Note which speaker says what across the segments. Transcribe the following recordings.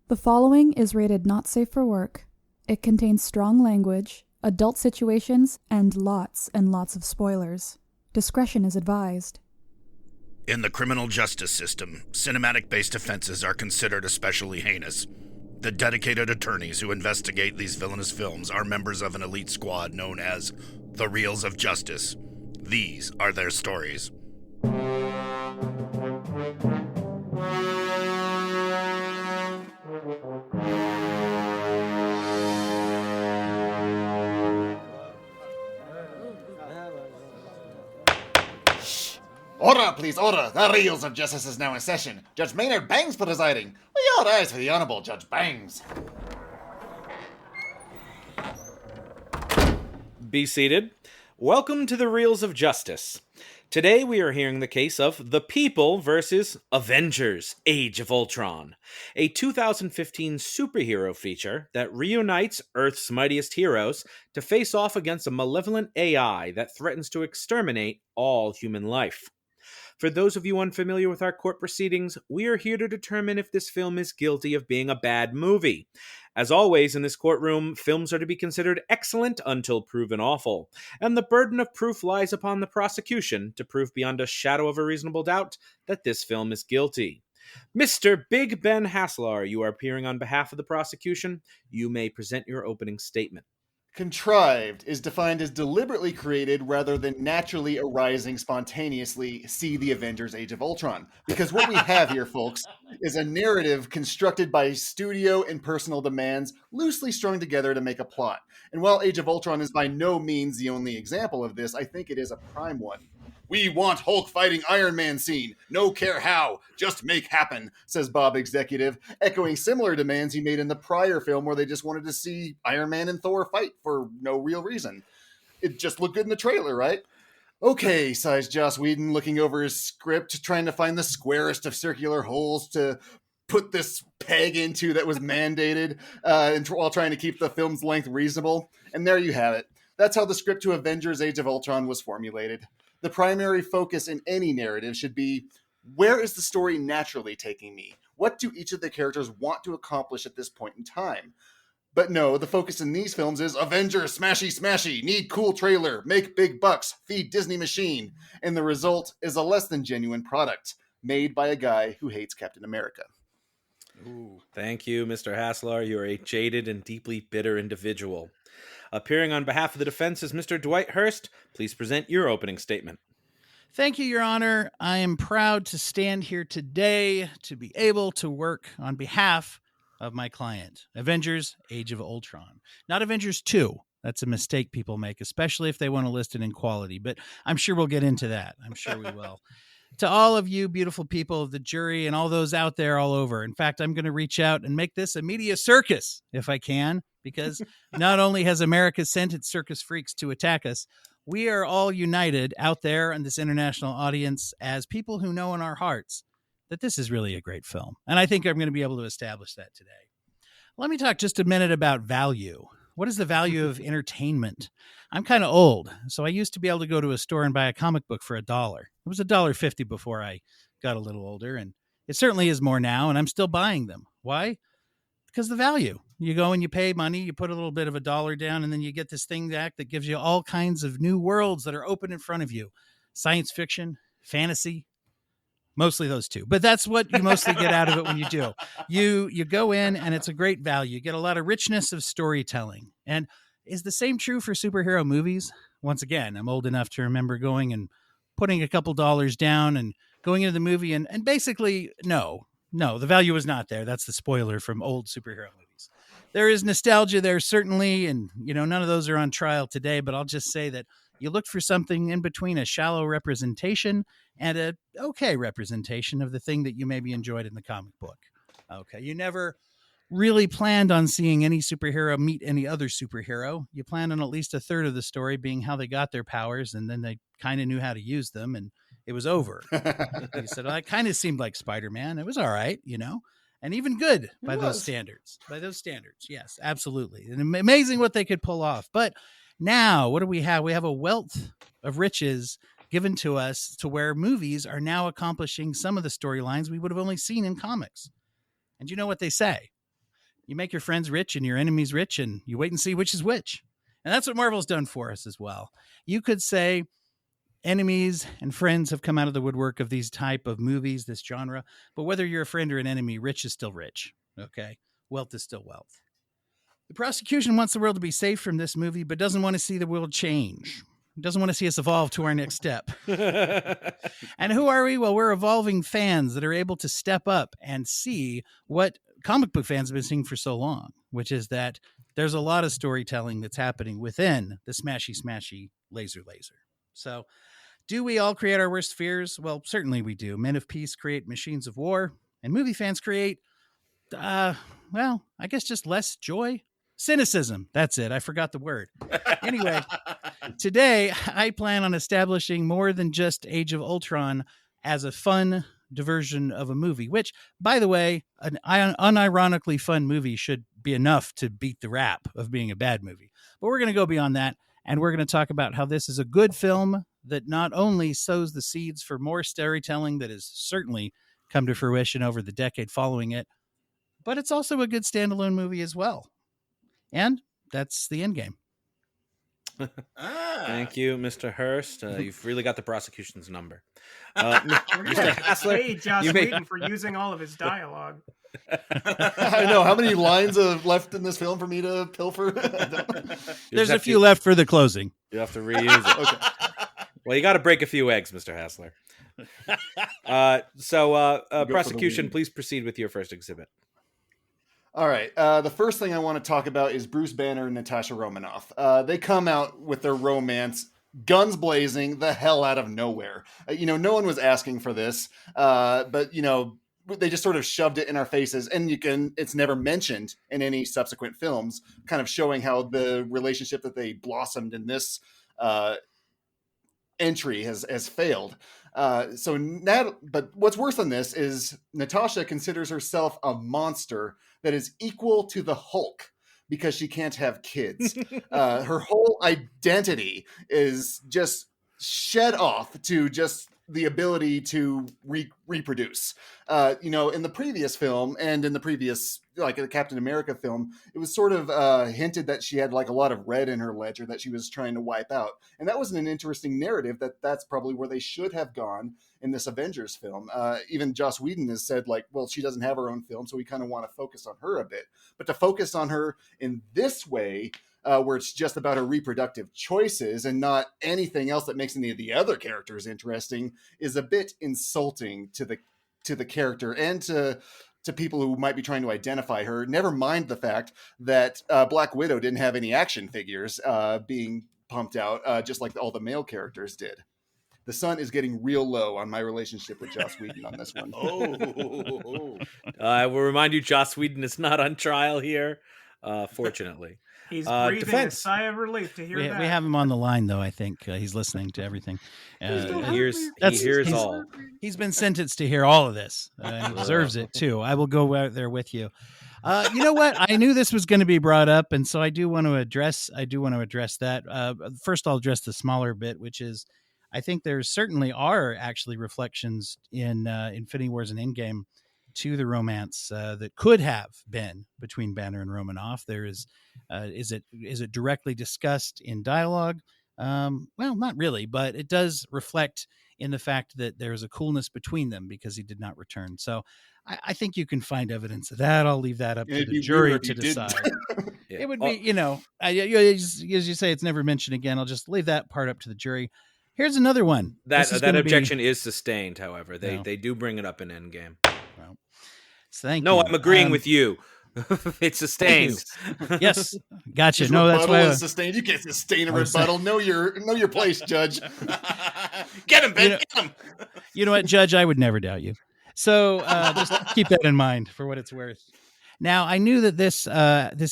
Speaker 1: The following is rated not safe for work. It contains strong language, adult situations, and lots of spoilers. Discretion is advised.
Speaker 2: In the criminal justice system, cinematic-based offenses are considered especially heinous. The dedicated attorneys who investigate these villainous films are members of an elite squad known as the Reels of Justice. These are their stories.
Speaker 3: Order, please, order. The Reels of Justice is now in session. Judge Maynard Bangs presiding. Will you all rise for the Honorable Judge Bangs?
Speaker 4: Be seated. Welcome to the Reels of Justice. Today we are hearing the case of The People versus Avengers, Age of Ultron, a 2015 superhero feature that reunites Earth's mightiest heroes to face off against a malevolent AI that threatens to exterminate all human life. For those of you unfamiliar with our court proceedings, we are here to determine if this film is guilty of being a bad movie. As always in this courtroom, films are to be considered excellent until proven awful, and the burden of proof lies upon the prosecution to prove beyond a shadow of a reasonable doubt that this film is guilty. Mr. Big Ben Haslar, you are appearing on behalf of the prosecution. You may present your opening statement.
Speaker 3: Contrived is defined as deliberately created rather than naturally arising spontaneously. See the Avengers Age of Ultron. Because what we have here, folks, is a narrative constructed by studio and personal demands, loosely strung together to make a plot. And while Age of Ultron is by no means the only example of this, I think it is a prime one. We want Hulk fighting Iron Man scene. No care how. Just make happen, says Bob Executive, echoing similar demands he made in the prior film where they just wanted to see Iron Man and Thor fight for no real reason. It just looked good in the trailer, right? Okay, sighs Joss Whedon, looking over his script, trying to find the squarest of circular holes to put this peg into that was mandated, while trying to keep the film's length reasonable. And there you have it. That's how the script to Avengers Age of Ultron was formulated. The primary focus in any narrative should be, where is the story naturally taking me? What do each of the characters want to accomplish at this point in time? But no, the focus in these films is Avengers, smashy, smashy, need cool trailer, make big bucks, feed Disney machine. And the result is a less than genuine product, made by a guy who hates Captain America.
Speaker 4: Ooh, thank you, Mr. Haslar. You are a jaded and deeply bitter individual. Appearing on behalf of the defense is Mr. Dwight Hurst. Please present your opening statement.
Speaker 5: Thank you, Your Honor. I am proud to stand here today to be able to work on behalf of my client, Avengers Age of Ultron. Not Avengers 2. That's a mistake people make, especially if they want to list it in quality. But I'm sure we'll get into that. I'm sure we will. To all of you beautiful people of the jury and all those out there all over. In fact, I'm going to reach out and make this a media circus if I can, because not only has America sent its circus freaks to attack us, we are all united out there in this international audience as people who know in our hearts that this is really a great film. And I think I'm going to be able to establish that today. Let me talk just a minute about value. What is the value of entertainment? I'm kind of old, so I used to be able to go to a store and buy a comic book for $1. It was $1.50 before I got a little older, and it certainly is more now, and I'm still buying them. Why? Because the value. You go and you pay money, you put a little bit of $1 down, and then you get this thing back that gives you all kinds of new worlds that are open in front of you. Science fiction, fantasy, mostly those two. But that's what you mostly get out of it when you do. You go in, and it's a great value. You get a lot of richness of storytelling. And is the same true for superhero movies? Once again, I'm old enough to remember going and putting a couple dollars down and going into the movie, and basically, no, the value was not there. That's the spoiler from old superhero movies. There is nostalgia there, certainly, and none of those are on trial today, but I'll just say that you looked for something in between a shallow representation and a okay representation of the thing that you maybe enjoyed in the comic book. Okay, you never really planned on seeing any superhero meet any other superhero. You planned on at least a third of the story being how they got their powers, and then they kind of knew how to use them, and it was over. You said, well, it kind of seemed like Spider-Man. It was all right, and even good by those standards. By those standards, yes, absolutely. And amazing what they could pull off. But now, what do we have? We have a wealth of riches given to us to where movies are now accomplishing some of the storylines we would have only seen in comics. And you know what they say? You make your friends rich and your enemies rich, and you wait and see which is which. And that's what Marvel's done for us as well. You could say enemies and friends have come out of the woodwork of these type of movies, this genre. But whether you're a friend or an enemy, rich is still rich. Okay. Wealth is still wealth. The prosecution wants the world to be safe from this movie, but doesn't want to see the world change. Doesn't want to see us evolve to our next step. And who are we? Well, we're evolving fans that are able to step up and see what comic book fans have been seeing for so long, which is that there's a lot of storytelling that's happening within the smashy laser. So do we all create our worst fears? Well, certainly we do. Men of peace create machines of war, and movie fans create, I guess just less joy. Cynicism. That's it. I forgot the word. Anyway, today I plan on establishing more than just Age of Ultron as a fun diversion of a movie, which, by the way, an unironically fun movie should be enough to beat the rap of being a bad movie. But we're going to go beyond that, and we're going to talk about how this is a good film that not only sows the seeds for more storytelling that has certainly come to fruition over the decade following it, but it's also a good standalone movie as well. And that's the end game.
Speaker 4: Thank you, Mr. Hurst. You've really got the prosecution's number.
Speaker 6: Mr.
Speaker 4: Hassler,
Speaker 6: Hey, Joss Whedon for using all of his dialogue.
Speaker 3: I know. How many lines are left in this film for me to pilfer?
Speaker 5: There's a few left for the closing.
Speaker 4: You have to reuse it. Okay. Well, you got to break a few eggs, Mr. Hassler. Prosecution, please proceed with your first exhibit.
Speaker 3: All right. The first thing I want to talk about is Bruce Banner and Natasha Romanoff. They come out with their romance, guns blazing, the hell out of nowhere. No one was asking for this, but they just sort of shoved it in our faces, and it's never mentioned in any subsequent films, kind of showing how the relationship that they blossomed in this entry has failed. But what's worse than this is Natasha considers herself a monster that is equal to the Hulk because she can't have kids. Her whole identity is just shed off to just the ability to reproduce. In the previous film and in the previous, like the Captain America film, it was sort of hinted that she had like a lot of red in her ledger that she was trying to wipe out. And that was an interesting narrative that's probably where they should have gone in this Avengers film. Even Joss Whedon has said like, well, she doesn't have her own film, so we kind of want to focus on her a bit. But to focus on her in this way, where it's just about her reproductive choices and not anything else that makes any of the other characters interesting, is a bit insulting to the character and to people who might be trying to identify her. Never mind the fact that Black Widow didn't have any action figures being pumped out, just like all the male characters did. The sun is getting real low on my relationship with Joss Whedon on this one.
Speaker 4: I will remind you, Joss Whedon is not on trial here, forturmately.
Speaker 6: He's breathing
Speaker 4: defense.
Speaker 6: a sigh of relief to hear that.
Speaker 5: We have him on the line, though. I think he's listening to everything.
Speaker 4: He hears all.
Speaker 5: He's been sentenced to hear all of this. He deserves it, too. I will go out there with you. You know what? I knew this was going to be brought up, and so I do want to address that. First, I'll address the smaller bit, which is I think there certainly are actually reflections in Infinity Wars and Endgame to the romance that could have been between Banner and Romanoff. There is it directly discussed in dialogue? Well, not really, but it does reflect in the fact that there's a coolness between them because he did not return. So I think you can find evidence of that. I'll leave that up to the jury to decide.
Speaker 4: Yeah.
Speaker 5: It would be, as you say, it's never mentioned again. I'll just leave that part up to the jury. Here's another one.
Speaker 4: That objection is sustained, however. They do bring it up in Endgame.
Speaker 5: Well, thank you.
Speaker 4: No, I'm agreeing with you. It's sustained.
Speaker 5: Yes, gotcha.
Speaker 3: His
Speaker 5: no, that's why
Speaker 3: is sustained. You can't sustain a rebuttal. Know your place, Judge. Get him, Ben. Get him.
Speaker 5: You know what, Judge? I would never doubt you. So just keep that in mind for what it's worth. Now, I knew that this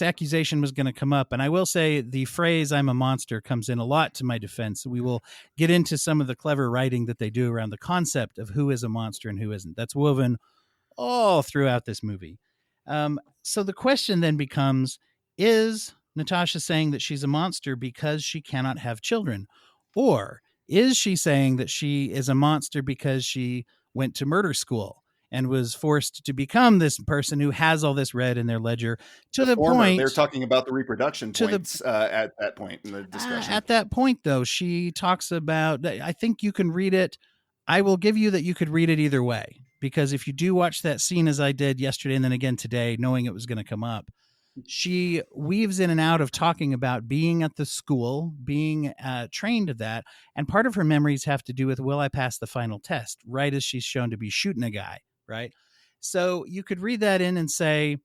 Speaker 5: accusation was going to come up, and I will say the phrase "I'm a monster" comes in a lot to my defense. We will get into some of the clever writing that they do around the concept of who is a monster and who isn't. That's woven all throughout this movie. So the question then becomes, is Natasha saying that she's a monster because she cannot have children? Or is she saying that she is a monster because she went to murder school and was forced to become this person who has all this red in their ledger to the
Speaker 3: former,
Speaker 5: point.
Speaker 3: They're talking about the reproduction points at that point in the discussion.
Speaker 5: At that point, though, she talks about, I think you can read it. I will give you that you could read it either way, because if you do watch that scene as I did yesterday and then again today, knowing it was going to come up, she weaves in and out of talking about being at the school, being trained to that. And part of her memories have to do with, will I pass the final test? Right as she's shown to be shooting a guy, right? So you could read that in and say,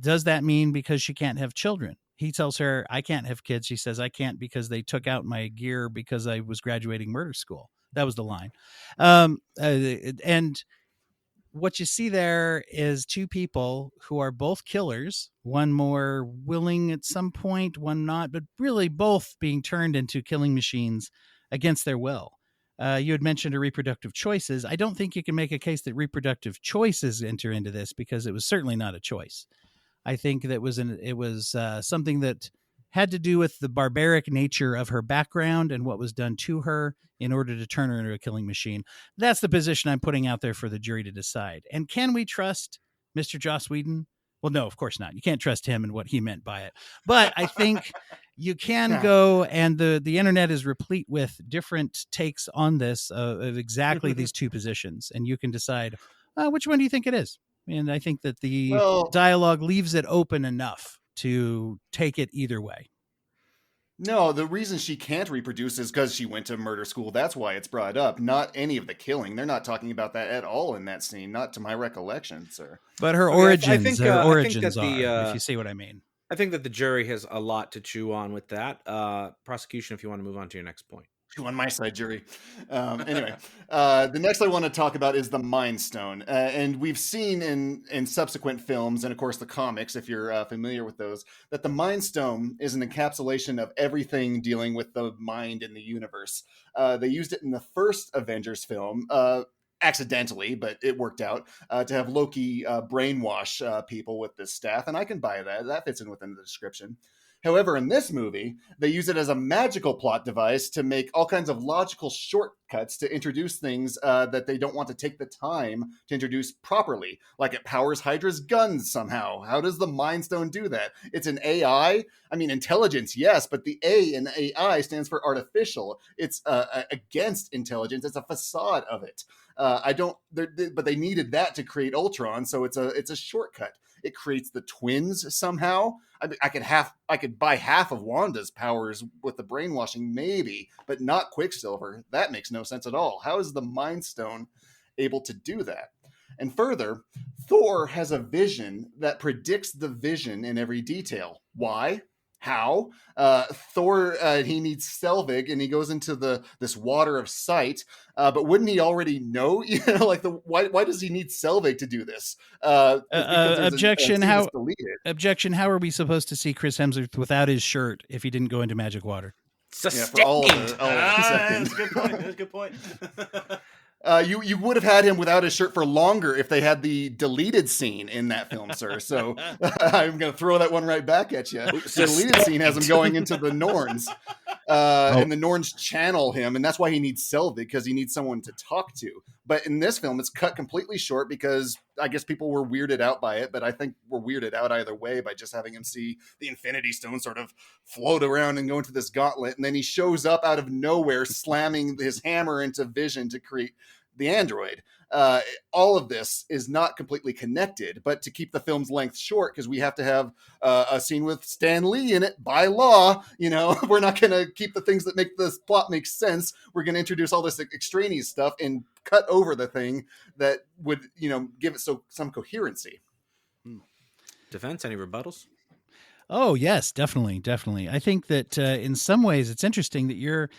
Speaker 5: does that mean because she can't have children? He tells her, I can't have kids. She says, I can't because they took out my gear because I was graduating murder school. That was the line. And what you see there is two people who are both killers, one more willing at some point, one not, but really both being turned into killing machines against their will. You had mentioned reproductive choices. I don't think you can make a case that reproductive choices enter into this, because it was certainly not a choice. I think that it was something that had to do with the barbaric nature of her background and what was done to her in order to turn her into a killing machine. That's the position I'm putting out there for the jury to decide. And can we trust Mr. Joss Whedon? Well, no, of course not. You can't trust him and what he meant by it. But I think you can go, and the internet is replete with different takes on this of exactly these two positions. And you can decide, which one do you think it is? And I think that the dialogue leaves it open enough to take it either way.
Speaker 3: No, the reason she can't reproduce is because she went to murder school. That's why it's brought up, not any of the killing. They're not talking about that at all in that scene, not to my recollection, sir.
Speaker 5: But her origins, are, if you see what I mean.
Speaker 4: I think that the jury has a lot to chew on with that. Prosecution, if you want to move on to your next point.
Speaker 3: On my side, jury. Anyway, the next I want to talk about is the Mind Stone. And we've seen in subsequent films, and of course the comics, if you're familiar with those, that the Mind Stone is an encapsulation of everything dealing with the mind in the universe. They used it in the first Avengers film, accidentally, but it worked out, to have Loki brainwash people with this staff, and I can buy that. That fits in within the description. However, in this movie, they use it as a magical plot device to make all kinds of logical shortcuts to introduce things that they don't want to take the time to introduce properly. Like it powers Hydra's guns somehow. How does the Mind Stone do that? It's an AI. I mean, intelligence, yes, but the A in AI stands for artificial. It's against intelligence. It's a facade of it. But they needed that to create Ultron, so it's a shortcut. It creates the twins somehow. I mean, I could buy half of Wanda's powers with the brainwashing, maybe, but not Quicksilver. That makes no sense at all. How is the Mind Stone able to do that? And further, Thor has a vision that predicts the vision in every detail. Why? How? Thor, he needs Selvig, and he goes into this water of sight. But wouldn't he already know? Why does he need Selvig to do this?
Speaker 5: Objection. How are we supposed to see Chris Hemsworth without his shirt if he didn't go into magic water?
Speaker 4: Sustained.
Speaker 3: Yeah, for all of
Speaker 7: That's a good point. That's a good point.
Speaker 3: You would have had him without his shirt for longer if they had the deleted scene in that film, sir. So I'm going to throw that one right back at you. The deleted scene has him going into the Norns, and the Norns channel him, and that's why he needs Selvig, because he needs someone to talk to. But in this film, it's cut completely short because I guess people were weirded out by it, but I think we're weirded out either way by just having him see the Infinity Stone sort of float around and go into this gauntlet, and then he shows up out of nowhere slamming his hammer into Vision to create the android. All of this is not completely connected, but to keep the film's length short, because we have to have a scene with Stan Lee in it by law, we're not going to keep the things that make this plot make sense. We're going to introduce all this extraneous stuff and cut over the thing that would, give it some coherency.
Speaker 4: Defense, any rebuttals?
Speaker 5: Oh, yes, definitely. I think that in some ways it's interesting that you're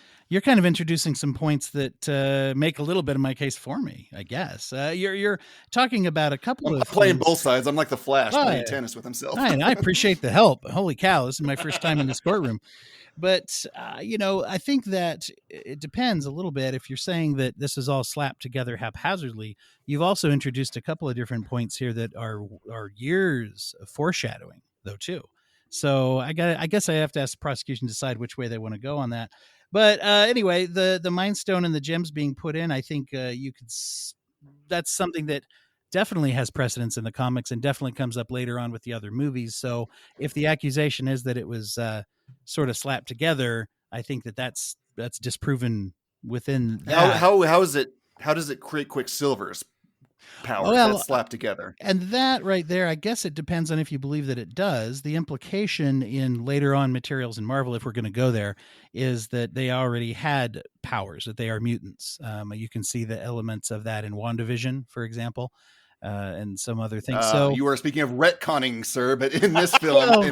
Speaker 5: kind of introducing some points that make a little bit of my case for me, I guess. You're talking about a couple of
Speaker 3: playing
Speaker 5: things.
Speaker 3: both sides. I'm like the Flash playing tennis with himself.
Speaker 5: I appreciate the help. Holy cow, this is my first time in this courtroom. But, I think that it depends a little bit. If you're saying that this is all slapped together haphazardly, you've also introduced a couple of different points here that are years of foreshadowing, though, too. So I guess I have to ask the prosecution to decide which way they want to go on that. But anyway, the Mind Stone and the gems being put in, I think that's something that definitely has precedence in the comics and definitely comes up later on with the other movies. So if the accusation is that it was sort of slapped together, I think that's disproven within that.
Speaker 3: How does it create Quicksilver's powers that slap together?
Speaker 5: And that right there, I guess it depends on if you believe that it does. The implication in later on materials in Marvel, if we're going to go there, is that they already had powers, that they are mutants. You can see the elements of that in WandaVision, for example, and some other things. So
Speaker 3: you are speaking of retconning, sir, but in this film, in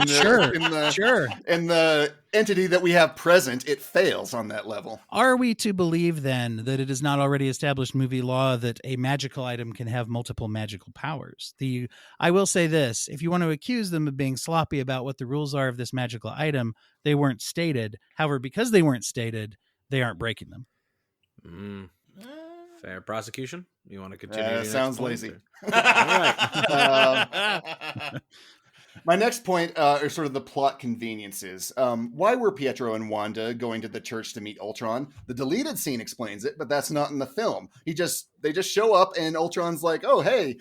Speaker 3: the entity that we have present, it fails on that level.
Speaker 5: Are we to believe then that it is not already established movie law that a magical item can have multiple magical powers? I will say this, if you want to accuse them of being sloppy about what the rules are of this magical item, they weren't stated. However, because they weren't stated, they aren't breaking them.
Speaker 4: Fair prosecution. You want to continue?
Speaker 3: Sounds lazy.
Speaker 4: All right.
Speaker 3: My next point are sort of the plot conveniences. Why were Pietro and Wanda going to the church to meet Ultron? The deleted scene explains it, but that's not in the film. They just show up and Ultron's like, oh, hey,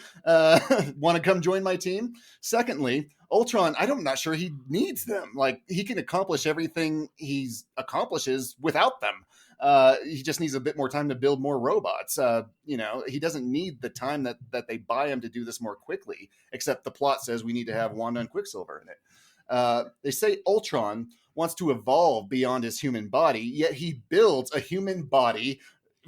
Speaker 3: want to come join my team? Secondly, Ultron, I'm not sure he needs them. Like, he can accomplish everything he accomplishes without them. He just needs a bit more time to build more robots. He doesn't need the time that they buy him to do this more quickly, except the plot says we need to have Wanda and Quicksilver in it. They say Ultron wants to evolve beyond his human body, yet he builds a human body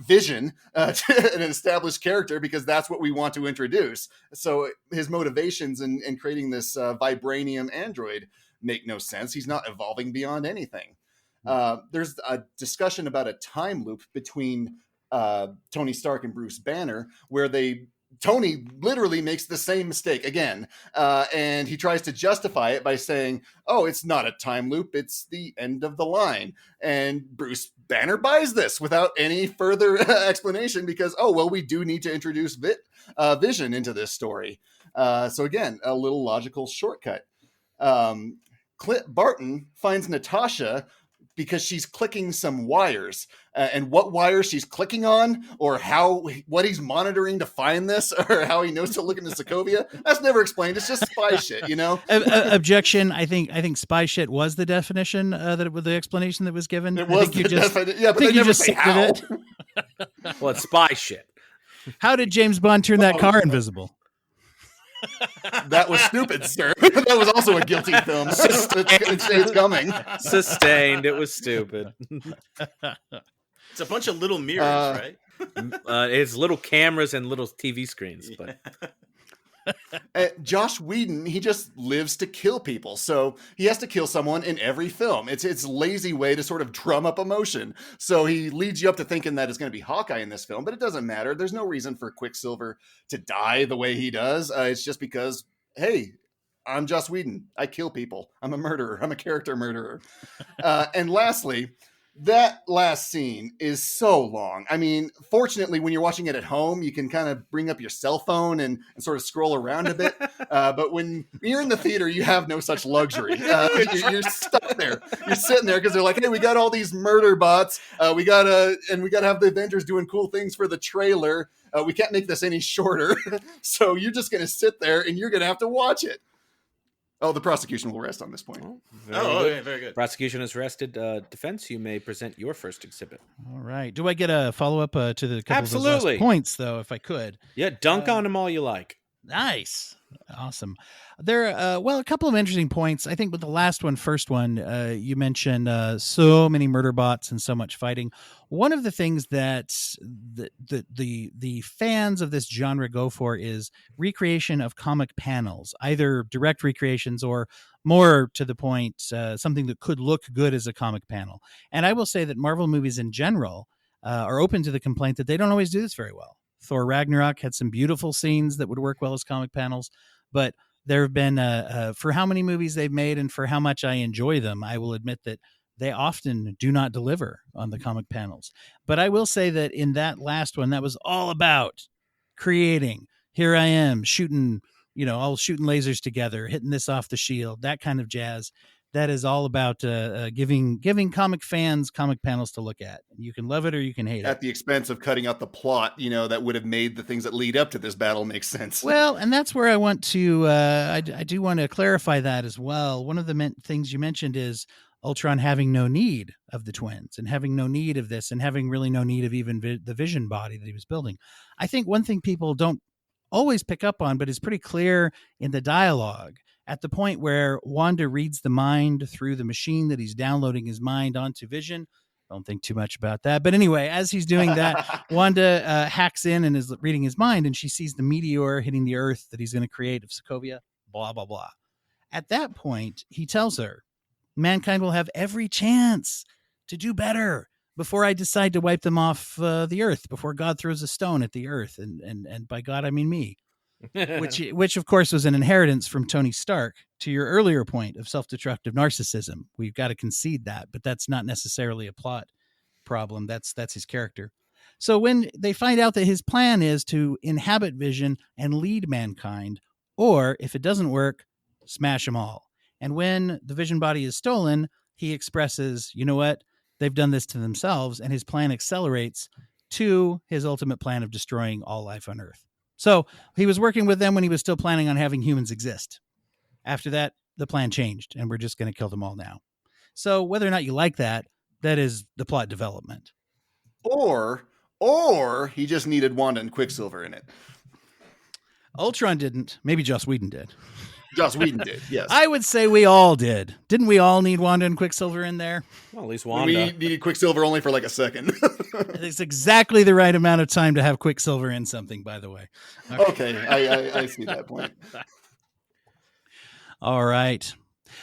Speaker 3: vision to an established character because that's what we want to introduce. So his motivations in creating this vibranium android make no sense. He's not evolving beyond anything. There's a discussion about a time loop between Tony Stark and Bruce Banner where Tony literally makes the same mistake again. And he tries to justify it by saying, oh, it's not a time loop. It's the end of the line. And Bruce Banner buys this without any further explanation because, we do need to introduce Vision into this story. So again, a little logical shortcut. Clint Barton finds Natasha because she's clicking some wires, and what wires she's clicking on, or what he's monitoring to find this, or how he knows to look into Sokovia, that's never explained. It's just spy shit, you know.
Speaker 5: Objection. I think spy shit was the definition the explanation that was given.
Speaker 3: It was but they never say how.
Speaker 5: It.
Speaker 4: Well, it's spy shit.
Speaker 5: How did James Bond turn that car invisible?
Speaker 3: That was stupid, sir. That was also a guilty film. It's coming.
Speaker 4: Sustained. It was stupid.
Speaker 7: It's a bunch of little mirrors, right?
Speaker 4: It's little cameras and little TV screens. But
Speaker 3: Josh Whedon, he just lives to kill people, so he has to kill someone in every film. It's a lazy way to sort of drum up emotion. So he leads you up to thinking that it's going to be Hawkeye in this film, but it doesn't matter. There's no reason for Quicksilver to die the way he does. It's just because, hey, I'm Joss Whedon. I kill people. I'm a murderer. I'm a character murderer. And lastly, that last scene is so long. I mean, fortunately, when you're watching it at home, you can kind of bring up your cell phone and sort of scroll around a bit. But when you're in the theater, you have no such luxury. You're stuck there. You're sitting there because they're like, hey, we got all these murder bots. We gotta have the Avengers doing cool things for the trailer. We can't make this any shorter. So you're just going to sit there and you're going to have to watch it. Oh, the prosecution will rest on this point.
Speaker 7: Okay, very good.
Speaker 4: Prosecution has rested. Defense, you may present your first exhibit.
Speaker 5: All right. Do I get a follow-up to the couple
Speaker 4: Absolutely.
Speaker 5: of those last points, though, if I could?
Speaker 4: Yeah, dunk on them all you like.
Speaker 5: Nice. Awesome. There, a couple of interesting points. I think with the first one, you mentioned so many murder bots and so much fighting. One of the things that the fans of this genre go for is recreation of comic panels, either direct recreations or more to the point, something that could look good as a comic panel. And I will say that Marvel movies in general are open to the complaint that they don't always do this very well. Thor Ragnarok had some beautiful scenes that would work well as comic panels, but there have been, for how many movies they've made and for how much I enjoy them, I will admit that they often do not deliver on the comic panels. But I will say that in that last one, that was all about creating. Here I am shooting, all shooting lasers together, hitting this off the shield, that kind of jazz. that is all about giving comic fans comic panels to look at. You can love it or you can hate it.
Speaker 3: At the expense of cutting out the plot, that would have made the things that lead up to this battle make sense.
Speaker 5: Well, and that's where I want to, I do want to clarify that as well. One of the things you mentioned is Ultron having no need of the twins and having no need of this and having really no need of even the vision body that he was building. I think one thing people don't always pick up on, but is pretty clear in the dialogue, at the point where Wanda reads the mind through the machine that he's downloading his mind onto Vision. Don't think too much about that. But anyway, as he's doing that, Wanda hacks in and is reading his mind, and she sees the meteor hitting the Earth that he's going to create of Sokovia, blah, blah, blah. At that point, he tells her, mankind will have every chance to do better before I decide to wipe them off the Earth, before God throws a stone at the Earth. And by God, I mean me. which of course was an inheritance from Tony Stark. To your earlier point of self-destructive narcissism, we've got to concede that, but that's not necessarily a plot problem. That's his character. So when they find out that his plan is to inhabit Vision and lead mankind, or if it doesn't work, smash them all. And when the Vision body is stolen, he expresses, you know what? They've done this to themselves, and his plan accelerates to his ultimate plan of destroying all life on Earth. So he was working with them when he was still planning on having humans exist. After that, the plan changed, and we're just going to kill them all now. So whether or not you like that, that is the plot development.
Speaker 3: Or he just needed Wanda and Quicksilver in it.
Speaker 5: Ultron didn't. Maybe Joss Whedon did.
Speaker 3: Joss Whedon did, yes.
Speaker 5: I would say we all did. Didn't we all need Wanda and Quicksilver in there?
Speaker 4: Well, at least Wanda.
Speaker 3: We needed Quicksilver only for like a second.
Speaker 5: It's exactly the right amount of time to have Quicksilver in something, by the way.
Speaker 3: Okay, I see that point.
Speaker 5: All right.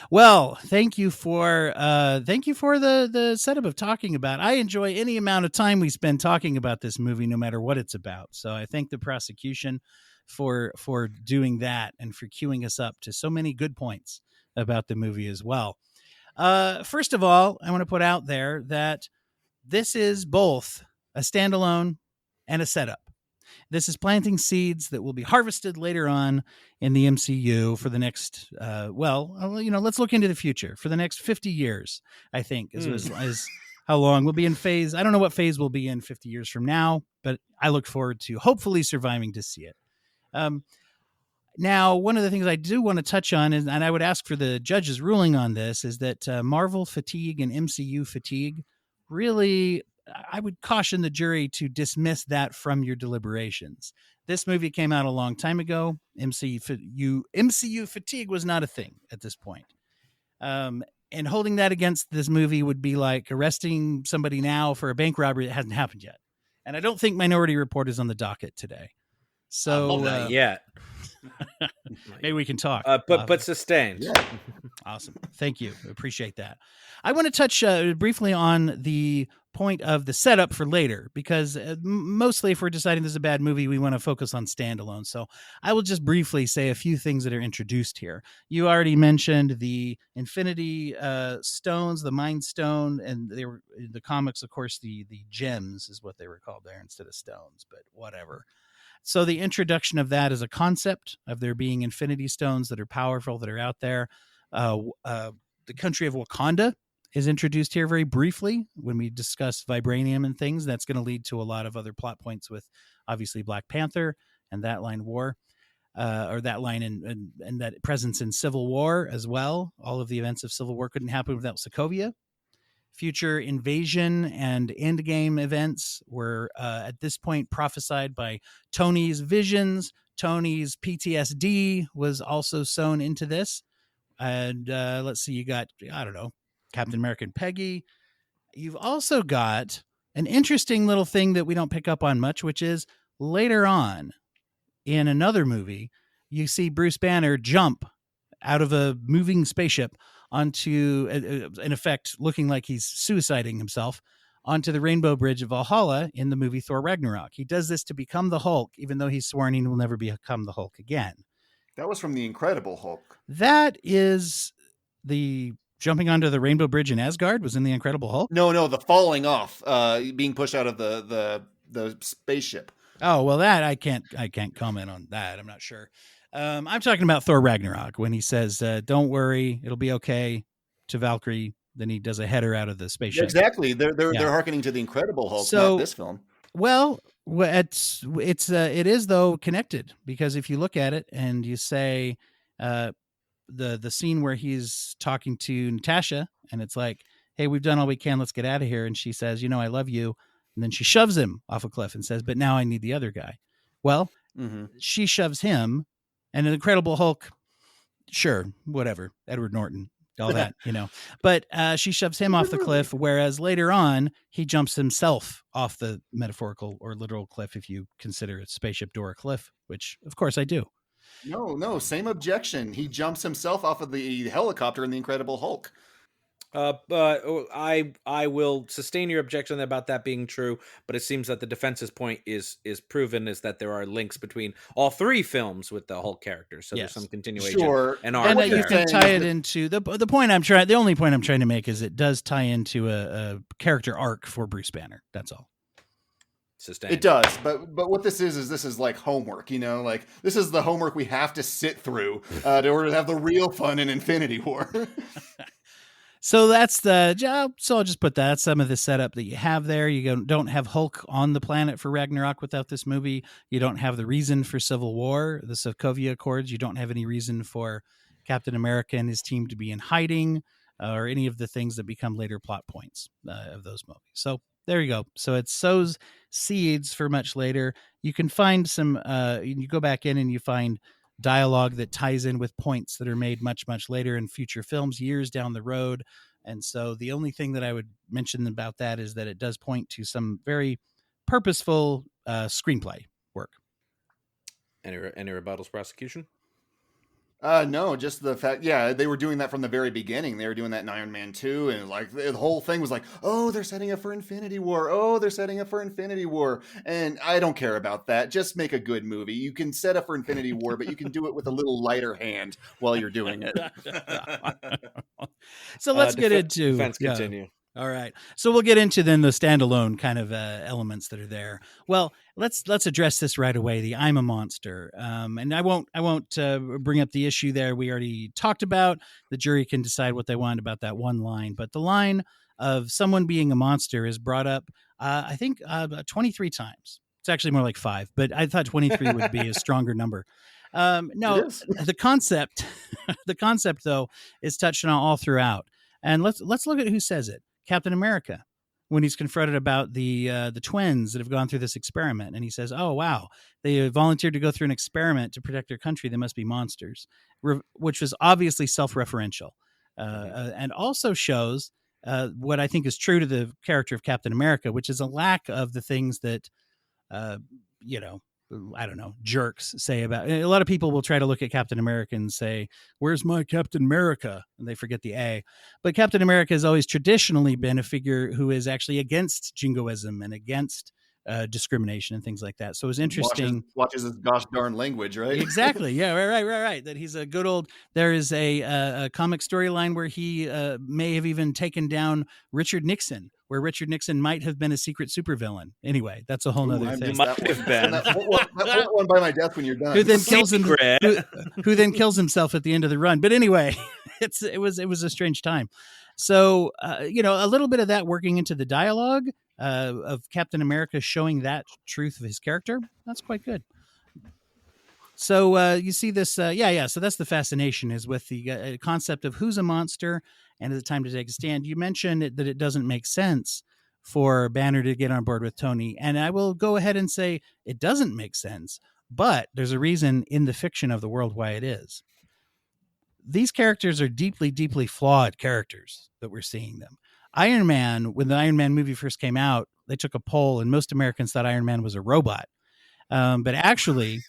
Speaker 5: Well, thank you for the setup of talking about. I enjoy any amount of time we spend talking about this movie, no matter what it's about. So I thank the prosecution for doing that and for queuing us up to so many good points about the movie as well. First of all, I want to put out there that this is both a standalone and a setup. This is planting seeds that will be harvested later on in the MCU for the next, let's look into the future for the next 50 years, I think, is how long we'll be in phase. I don't know what phase we'll be in 50 years from now, but I look forward to hopefully surviving to see it. Now, one of the things I do want to touch on, and I would ask for the judge's ruling on this, is that Marvel fatigue and MCU fatigue really, I would caution the jury to dismiss that from your deliberations. This movie came out a long time ago. MCU fatigue was not a thing at this point. And holding that against this movie would be like arresting somebody now for a bank robbery that hasn't happened yet. And I don't think Minority Report is on the docket today. So
Speaker 4: not yet.
Speaker 5: Maybe we can talk.
Speaker 4: But sustained.
Speaker 3: Yeah.
Speaker 5: Awesome. Thank you. Appreciate that. I want to touch briefly on the point of the setup for later, because mostly if we're deciding this is a bad movie, we want to focus on standalone. So I will just briefly say a few things that are introduced here. You already mentioned the Infinity Stones, the Mind Stone, and they were in the comics, of course, the gems is what they were called there instead of stones, but whatever. So the introduction of that as a concept of there being Infinity Stones that are powerful, that are out there. The country of Wakanda is introduced here very briefly when we discuss vibranium and things. That's going to lead to a lot of other plot points with obviously Black Panther and that line war, or that line and that presence in Civil War as well. All of the events of Civil War couldn't happen without Sokovia. Future invasion and endgame events were at this point prophesied by Tony's visions. Tony's PTSD was also sewn into this. And let's see, you got, I don't know, Captain America and Peggy. You've also got an interesting little thing that we don't pick up on much, which is later on in another movie, you see Bruce Banner jump out of a moving spaceship onto, in effect, looking like he's suiciding himself, onto the Rainbow Bridge of Valhalla in the movie Thor Ragnarok. He does this to become the Hulk, even though he's sworn he will never become the Hulk again.
Speaker 3: That was from the Incredible Hulk.
Speaker 5: That is the jumping onto the Rainbow Bridge in Asgard was in the Incredible Hulk?
Speaker 3: No, the falling off, being pushed out of the spaceship.
Speaker 5: Oh, well, that I can't comment on that. I'm not sure. I'm talking about Thor Ragnarok when he says, don't worry, it'll be okay. to Valkyrie, then he does a header out of the spaceship.
Speaker 3: Exactly. They're
Speaker 5: Yeah.
Speaker 3: hearkening to the Incredible Hulk,
Speaker 5: So-
Speaker 3: not this film.
Speaker 5: Well, it is though connected, because if you look at it and you say the scene where he's talking to Natasha and it's like, hey, we've done all we can, let's get out of here, and she says, I love you, and then she shoves him off a cliff and says, but now I need the other guy. Well, she shoves him, and an Incredible Hulk, sure, whatever, Edward Norton, all that, but she shoves him off the cliff, whereas later on he jumps himself off the metaphorical or literal cliff, if you consider a spaceship door a cliff, which of course I do.
Speaker 3: No, same objection. He jumps himself off of the helicopter in the Incredible Hulk.
Speaker 4: I will sustain your objection about that being true, but it seems that the defense's point is proven, is that there are links between all three films with the Hulk characters, so
Speaker 5: Yes.
Speaker 4: there's some continuation
Speaker 3: Sure.
Speaker 4: and
Speaker 5: And
Speaker 4: arc
Speaker 5: you
Speaker 4: there.
Speaker 5: can tie it into the only point I'm trying to make is it does tie into a character arc for Bruce Banner. That's all.
Speaker 4: Sustained.
Speaker 3: It does, but what this is like homework, like this is the homework we have to sit through in order to have the real fun in Infinity War.
Speaker 5: So that's the job. So I'll just put that. That's some of the setup that you have there. You don't have Hulk on the planet for Ragnarok without this movie. You don't have the reason for Civil War, the Sokovia Accords. You don't have any reason for Captain America and his team to be in hiding, or any of the things that become later plot points of those movies. So there you go. So it sows seeds for much later. You can find some, you go back in and you find dialogue that ties in with points that are made much, much later in future films, years down the road. And so the only thing that I would mention about that is that it does point to some very purposeful screenplay work.
Speaker 4: Any rebuttals, prosecution?
Speaker 3: No, just the fact, they were doing that from the very beginning. They were doing that in Iron Man 2, and like the whole thing was like, oh, they're setting up for Infinity War. Oh, they're setting up for Infinity War. And I don't care about that. Just make a good movie. You can set up for Infinity War, but you can do it with a little lighter hand while you're doing it.
Speaker 5: So let's get into
Speaker 4: defense. Continue.
Speaker 5: All right. So we'll get into then the standalone kind of elements that are there. Well, let's address this right away. The I'm a monster. And I won't bring up the issue there. We already talked about. The jury can decide what they want about that one line. But the line of someone being a monster is brought up, I think, 23 times. It's actually more like 5, but I thought 23 would be a stronger number. No, the concept though is touched on all throughout. And let's look at who says it. Captain America, when he's confronted about the twins that have gone through this experiment, and he says, "Oh wow, they volunteered to go through an experiment to protect their country. They must be monsters," which was obviously self-referential, and also shows what I think is true to the character of Captain America, which is a lack of the things that I don't know, jerks say about. A lot of people will try to look at Captain America and say, "Where's my Captain America?" And they forget the A. But Captain America has always traditionally been a figure who is actually against jingoism and against discrimination and things like that. So it was interesting.
Speaker 3: Watches his gosh darn language, right?
Speaker 5: Exactly. Yeah. Right. That he's a good old. There is a comic storyline where he may have even taken down Richard Nixon, where Richard Nixon might have been a secret supervillain. Anyway, that's a whole nother thing.
Speaker 4: Might have been.
Speaker 3: That one by my death when you're done.
Speaker 5: Who then kills him? Who then kills himself at the end of the run? But anyway, it was a strange time. So a little bit of that working into the dialogue of Captain America, showing that truth of his character. That's quite good. So you see this, So that's the fascination, is with the concept of who's a monster and is it time to take a stand. You mentioned that it doesn't make sense for Banner to get on board with Tony, and I will go ahead and say it doesn't make sense, but there's a reason in the fiction of the world why it is. These characters are deeply, deeply flawed characters that we're seeing them. Iron Man, when the Iron Man movie first came out, they took a poll and most Americans thought Iron Man was a robot. But actually,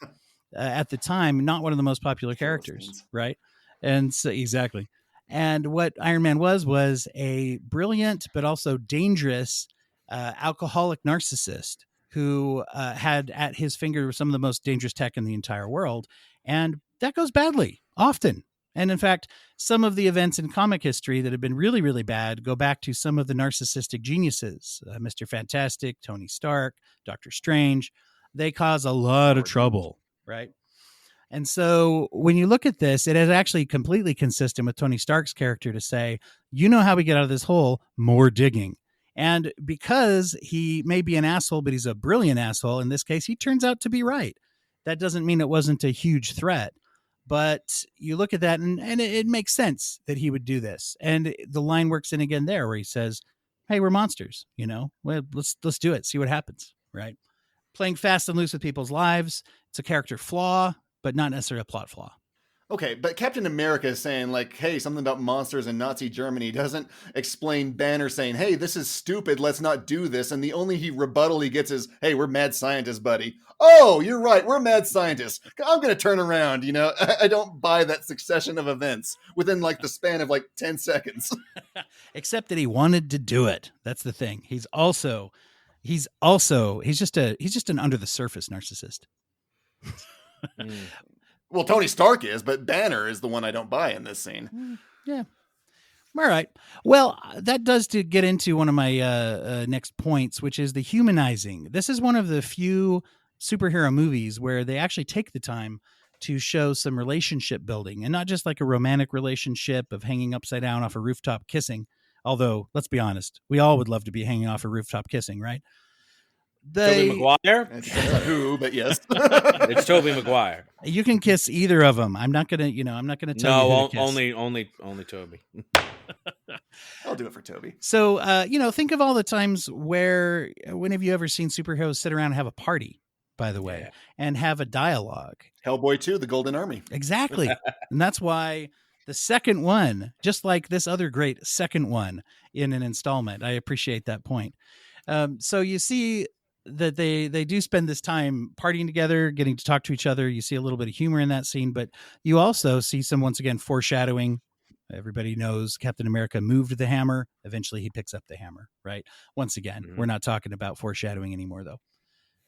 Speaker 5: at the time, not one of the most popular characters, right? And so, exactly. And what Iron Man was a brilliant, but also dangerous alcoholic narcissist who had at his finger some of the most dangerous tech in the entire world. And that goes badly often. And in fact, some of the events in comic history that have been really, really bad go back to some of the narcissistic geniuses, Mr. Fantastic, Tony Stark, Doctor Strange. They cause a lot of trouble, right? And so when you look at this, it is actually completely consistent with Tony Stark's character to say, you know how we get out of this hole? More digging. And because he may be an asshole, but he's a brilliant asshole, in this case, he turns out to be right. That doesn't mean it wasn't a huge threat. But you look at that and it makes sense that he would do this. And the line works in again there where he says, hey, we're monsters, well, let's do it. See what happens. Right. Playing fast and loose with people's lives. It's a character flaw, but not necessarily a plot flaw.
Speaker 3: Okay, but Captain America is saying, like, hey, something about monsters in Nazi Germany doesn't explain Banner saying, hey, this is stupid, let's not do this. And the only rebuttal he gets is, hey, we're mad scientists, buddy. Oh, you're right, we're mad scientists. I'm going to turn around, I don't buy that succession of events within, like, the span of, 10 seconds.
Speaker 5: Except that he wanted to do it. That's the thing. He's just an under the surface narcissist.
Speaker 3: Well, Tony Stark is, but Banner is the one I don't buy in this scene.
Speaker 5: Yeah. All right. Well, that does to get into one of my next points, which is the humanizing. This is one of the few superhero movies where they actually take the time to show some relationship building, and not just like a romantic relationship of hanging upside down off a rooftop kissing. Although, let's be honest, we all would love to be hanging off a rooftop kissing, right?
Speaker 4: Tobey Maguire?
Speaker 3: Who, but yes.
Speaker 4: It's Tobey Maguire.
Speaker 5: You can kiss either of them. I'm not gonna tell you who to kiss.
Speaker 4: Only Tobey.
Speaker 3: I'll do it for Toby.
Speaker 5: So, think of all the times when have you ever seen superheroes sit around and have a party, by the way, and have a dialogue?
Speaker 3: Hellboy 2, The Golden Army.
Speaker 5: Exactly. And that's why the second one, just like this other great second one in an installment, I appreciate that point. So you see that they do spend this time partying together, getting to talk to each other. You see a little bit of humor in that scene, but you also see some, once again, foreshadowing. Everybody knows Captain America moved the hammer. Eventually he picks up the hammer, right? Once again, we're not talking about foreshadowing anymore, though.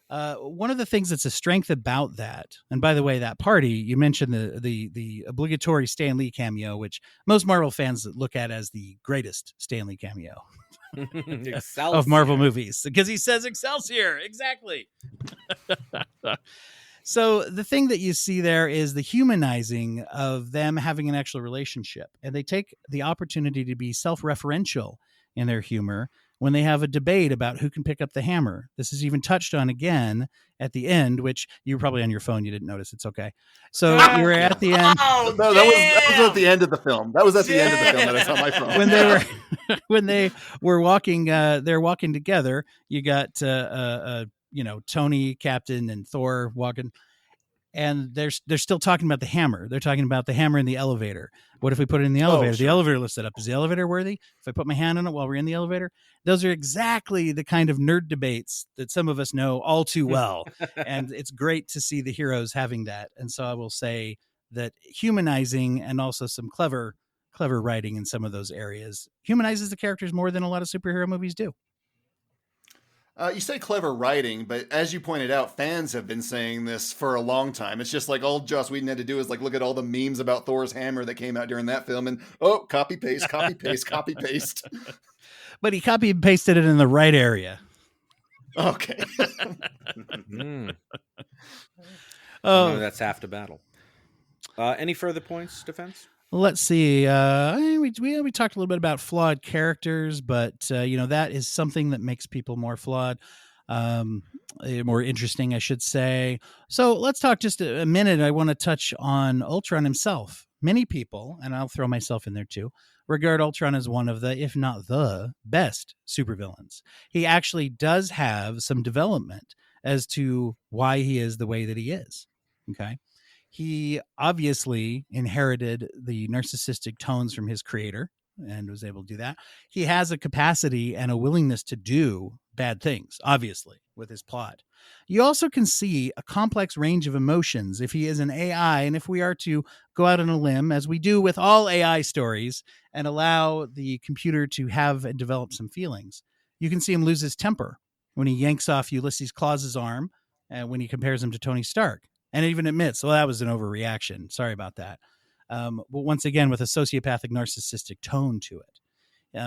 Speaker 5: One of the things that's a strength about that, and by the way, that party, you mentioned the obligatory Stan Lee cameo, which most Marvel fans look at as the greatest Stan Lee cameo of Marvel movies, because he says Excelsior. Exactly. So the thing that you see there is the humanizing of them having an actual relationship, and they take the opportunity to be self-referential in their humor when they have a debate about who can pick up the hammer. This is even touched on again at the end, which you were probably on your phone. You didn't notice. It's okay. So you were at the end.
Speaker 3: Oh, no, that was at the end of the film. That was at the end of the film that I saw my phone.
Speaker 5: When they were walking, they're walking together. You got, Tony, Captain, and Thor walking. And they're still talking about the hammer. They're talking about the hammer in the elevator. What if we put it in the elevator?
Speaker 3: Sure.
Speaker 5: The elevator lifts it up. Is the elevator worthy? If I put my hand on it while we're in the elevator? Those are exactly the kind of nerd debates that some of us know all too well. And it's great to see the heroes having that. And so I will say that humanizing and also some clever writing in some of those areas humanizes the characters more than a lot of superhero movies do.
Speaker 3: You say clever writing, but as you pointed out, fans have been saying this for a long time. It's just like all Joss Whedon had to do is look at all the memes about Thor's hammer that came out during that film and, copy, paste, copy, paste, copy, paste.
Speaker 5: But he copy and pasted it in the right area.
Speaker 3: Okay.
Speaker 4: Oh, that's half the battle. Any further points, Defense?
Speaker 5: Let's see. We talked a little bit about flawed characters, but that is something that makes people more flawed, more interesting, I should say. So let's talk just a minute. I want to touch on Ultron himself. Many people, and I'll throw myself in there too, regard Ultron as one of the, if not the best supervillains. He actually does have some development as to why he is the way that he is. Okay. He obviously inherited the narcissistic tones from his creator and was able to do that. He has a capacity and a willingness to do bad things, obviously, with his plot. You also can see a complex range of emotions if he is an AI, and if we are to go out on a limb, as we do with all AI stories, and allow the computer to have and develop some feelings. You can see him lose his temper when he yanks off Ulysses Claus's arm and when he compares him to Tony Stark. And it even admits, well, that was an overreaction. Sorry about that. But once again, with a sociopathic narcissistic tone to it.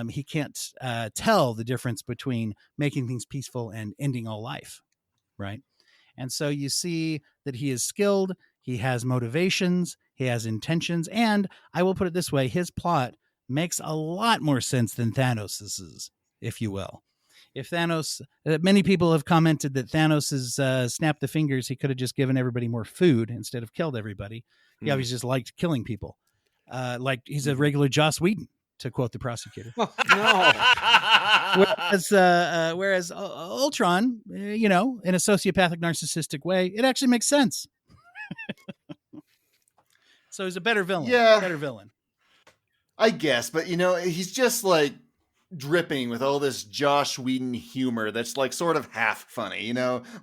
Speaker 5: He can't tell the difference between making things peaceful and ending all life, right? And so you see that he is skilled. He has motivations, he has intentions, and I will put it this way, his plot makes a lot more sense than Thanos's, if you will. If Thanos, many people have commented that Thanos' snapped the fingers, he could have just given everybody more food instead of killed everybody. He obviously just liked killing people. Like he's a regular Joss Whedon, to quote the prosecutor.
Speaker 4: Oh, no.
Speaker 5: Whereas Ultron, in a sociopathic, narcissistic way, it actually makes sense. So he's a better villain.
Speaker 3: Yeah.
Speaker 5: Better villain.
Speaker 3: I guess, but he's just like dripping with all this Josh Whedon humor that's like sort of half funny,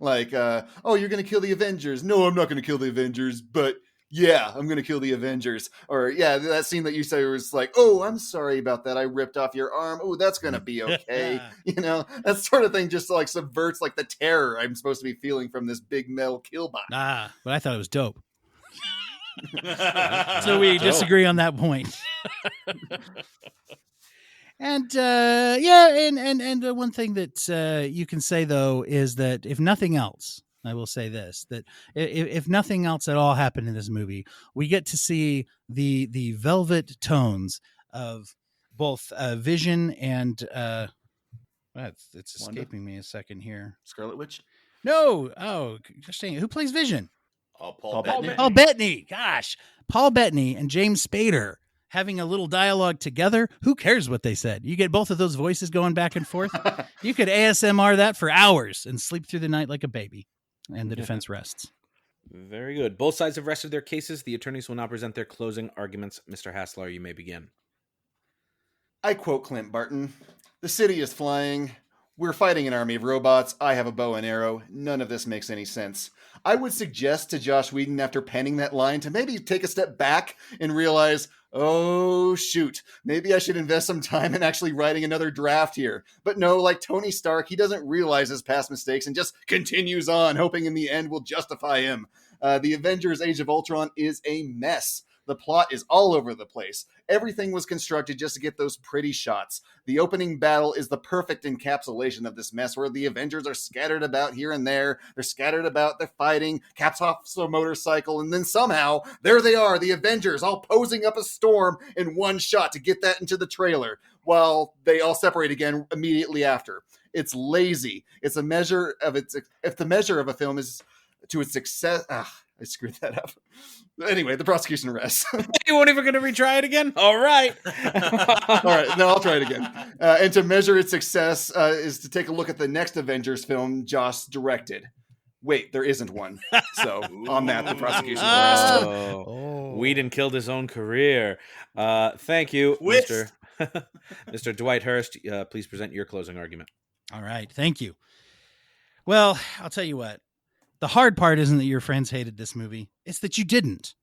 Speaker 3: like, oh, you're going to kill the Avengers. No, I'm not going to kill the Avengers, but yeah, I'm going to kill the Avengers. Or yeah, that scene that you say was like, oh, I'm sorry about that. I ripped off your arm. Oh, that's going to be okay. That sort of thing just like subverts like the terror I'm supposed to be feeling from this big metal killbot.
Speaker 5: But I thought it was dope. So we disagree on that point. And one thing that you can say though is that if nothing else, I will say this, that if nothing else at all happened in this movie, we get to see the velvet tones of both Vision and it's escaping me a second here.
Speaker 3: Scarlet Witch?
Speaker 5: No. Oh, gosh dang it. Who plays Vision?
Speaker 7: Paul Bettany.
Speaker 5: Paul Bettany. Gosh. Paul Bettany and James Spader having a little dialogue together. Who cares what they said? You get both of those voices going back and forth. You could ASMR that for hours and sleep through the night like a baby. And the defense rests.
Speaker 4: Very good. Both sides have rested their cases. The attorneys will now present their closing arguments. Mr. Haslar, you may begin.
Speaker 3: I quote Clint Barton. The city is flying. We're fighting an army of robots. I have a bow and arrow. None of this makes any sense. I would suggest to Josh Whedon after penning that line to maybe take a step back and realize, oh, shoot, maybe I should invest some time in actually writing another draft here. But no, like Tony Stark, he doesn't realize his past mistakes and just continues on, hoping in the end will justify him. The Avengers Age of Ultron is a mess. The plot is all over the place. Everything was constructed just to get those pretty shots. The opening battle is the perfect encapsulation of this mess where the Avengers are scattered about here and there. They're scattered about, they're fighting, Cap's off a motorcycle, and then somehow, there they are, the Avengers, all posing up a storm in one shot to get that into the trailer, while they all separate again immediately after. It's lazy. It's a measure of if the measure of a film is to its success... I screwed that up. Anyway, the prosecution rests.
Speaker 4: You won't even going to retry it again? All right.
Speaker 3: All right. No, I'll try it again. And to measure its success is to take a look at the next Avengers film Joss directed. Wait, there isn't one. So on that, the prosecution rests.
Speaker 4: Whedon killed his own career. Thank you, Mr. Dwight Hurst. Please present your closing argument.
Speaker 5: All right. Thank you. Well, I'll tell you what. The hard part isn't that your friends hated this movie. It's that you didn't.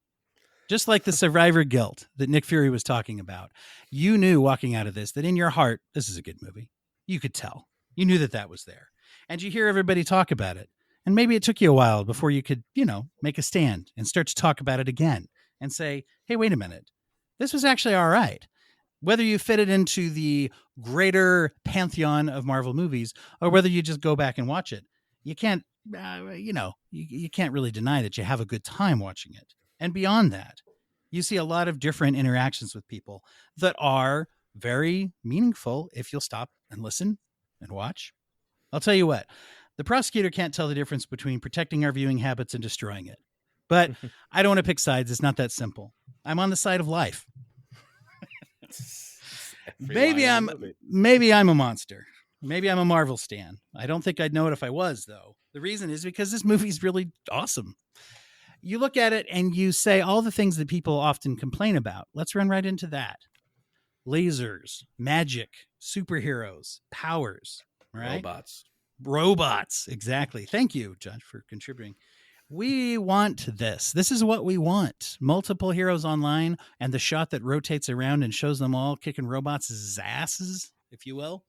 Speaker 5: Just like the survivor guilt that Nick Fury was talking about. You knew walking out of this that in your heart, this is a good movie. You could tell. You knew that was there. And you hear everybody talk about it. And maybe it took you a while before you could, make a stand and start to talk about it again and say, hey, wait a minute. This was actually all right. Whether you fit it into the greater pantheon of Marvel movies or whether you just go back and watch it, you can't. You can't really deny that you have a good time watching it. And beyond that, you see a lot of different interactions with people that are very meaningful if you'll stop and listen and watch. I'll tell you what, the prosecutor can't tell the difference between protecting our viewing habits and destroying it. But I don't want to pick sides. It's not that simple. I'm on the side of life. Maybe I'm a monster. Maybe I'm a Marvel stan. I don't think I'd know it if I was, though. The reason is because this movie's really awesome. You look at it and you say all the things that people often complain about. Let's run right into that. Lasers, magic, superheroes, powers, right? Robots. Exactly. Thank you, Judge, for contributing. We want this. This is what we want. Multiple heroes online and the shot that rotates around and shows them all kicking robots' asses, if you will.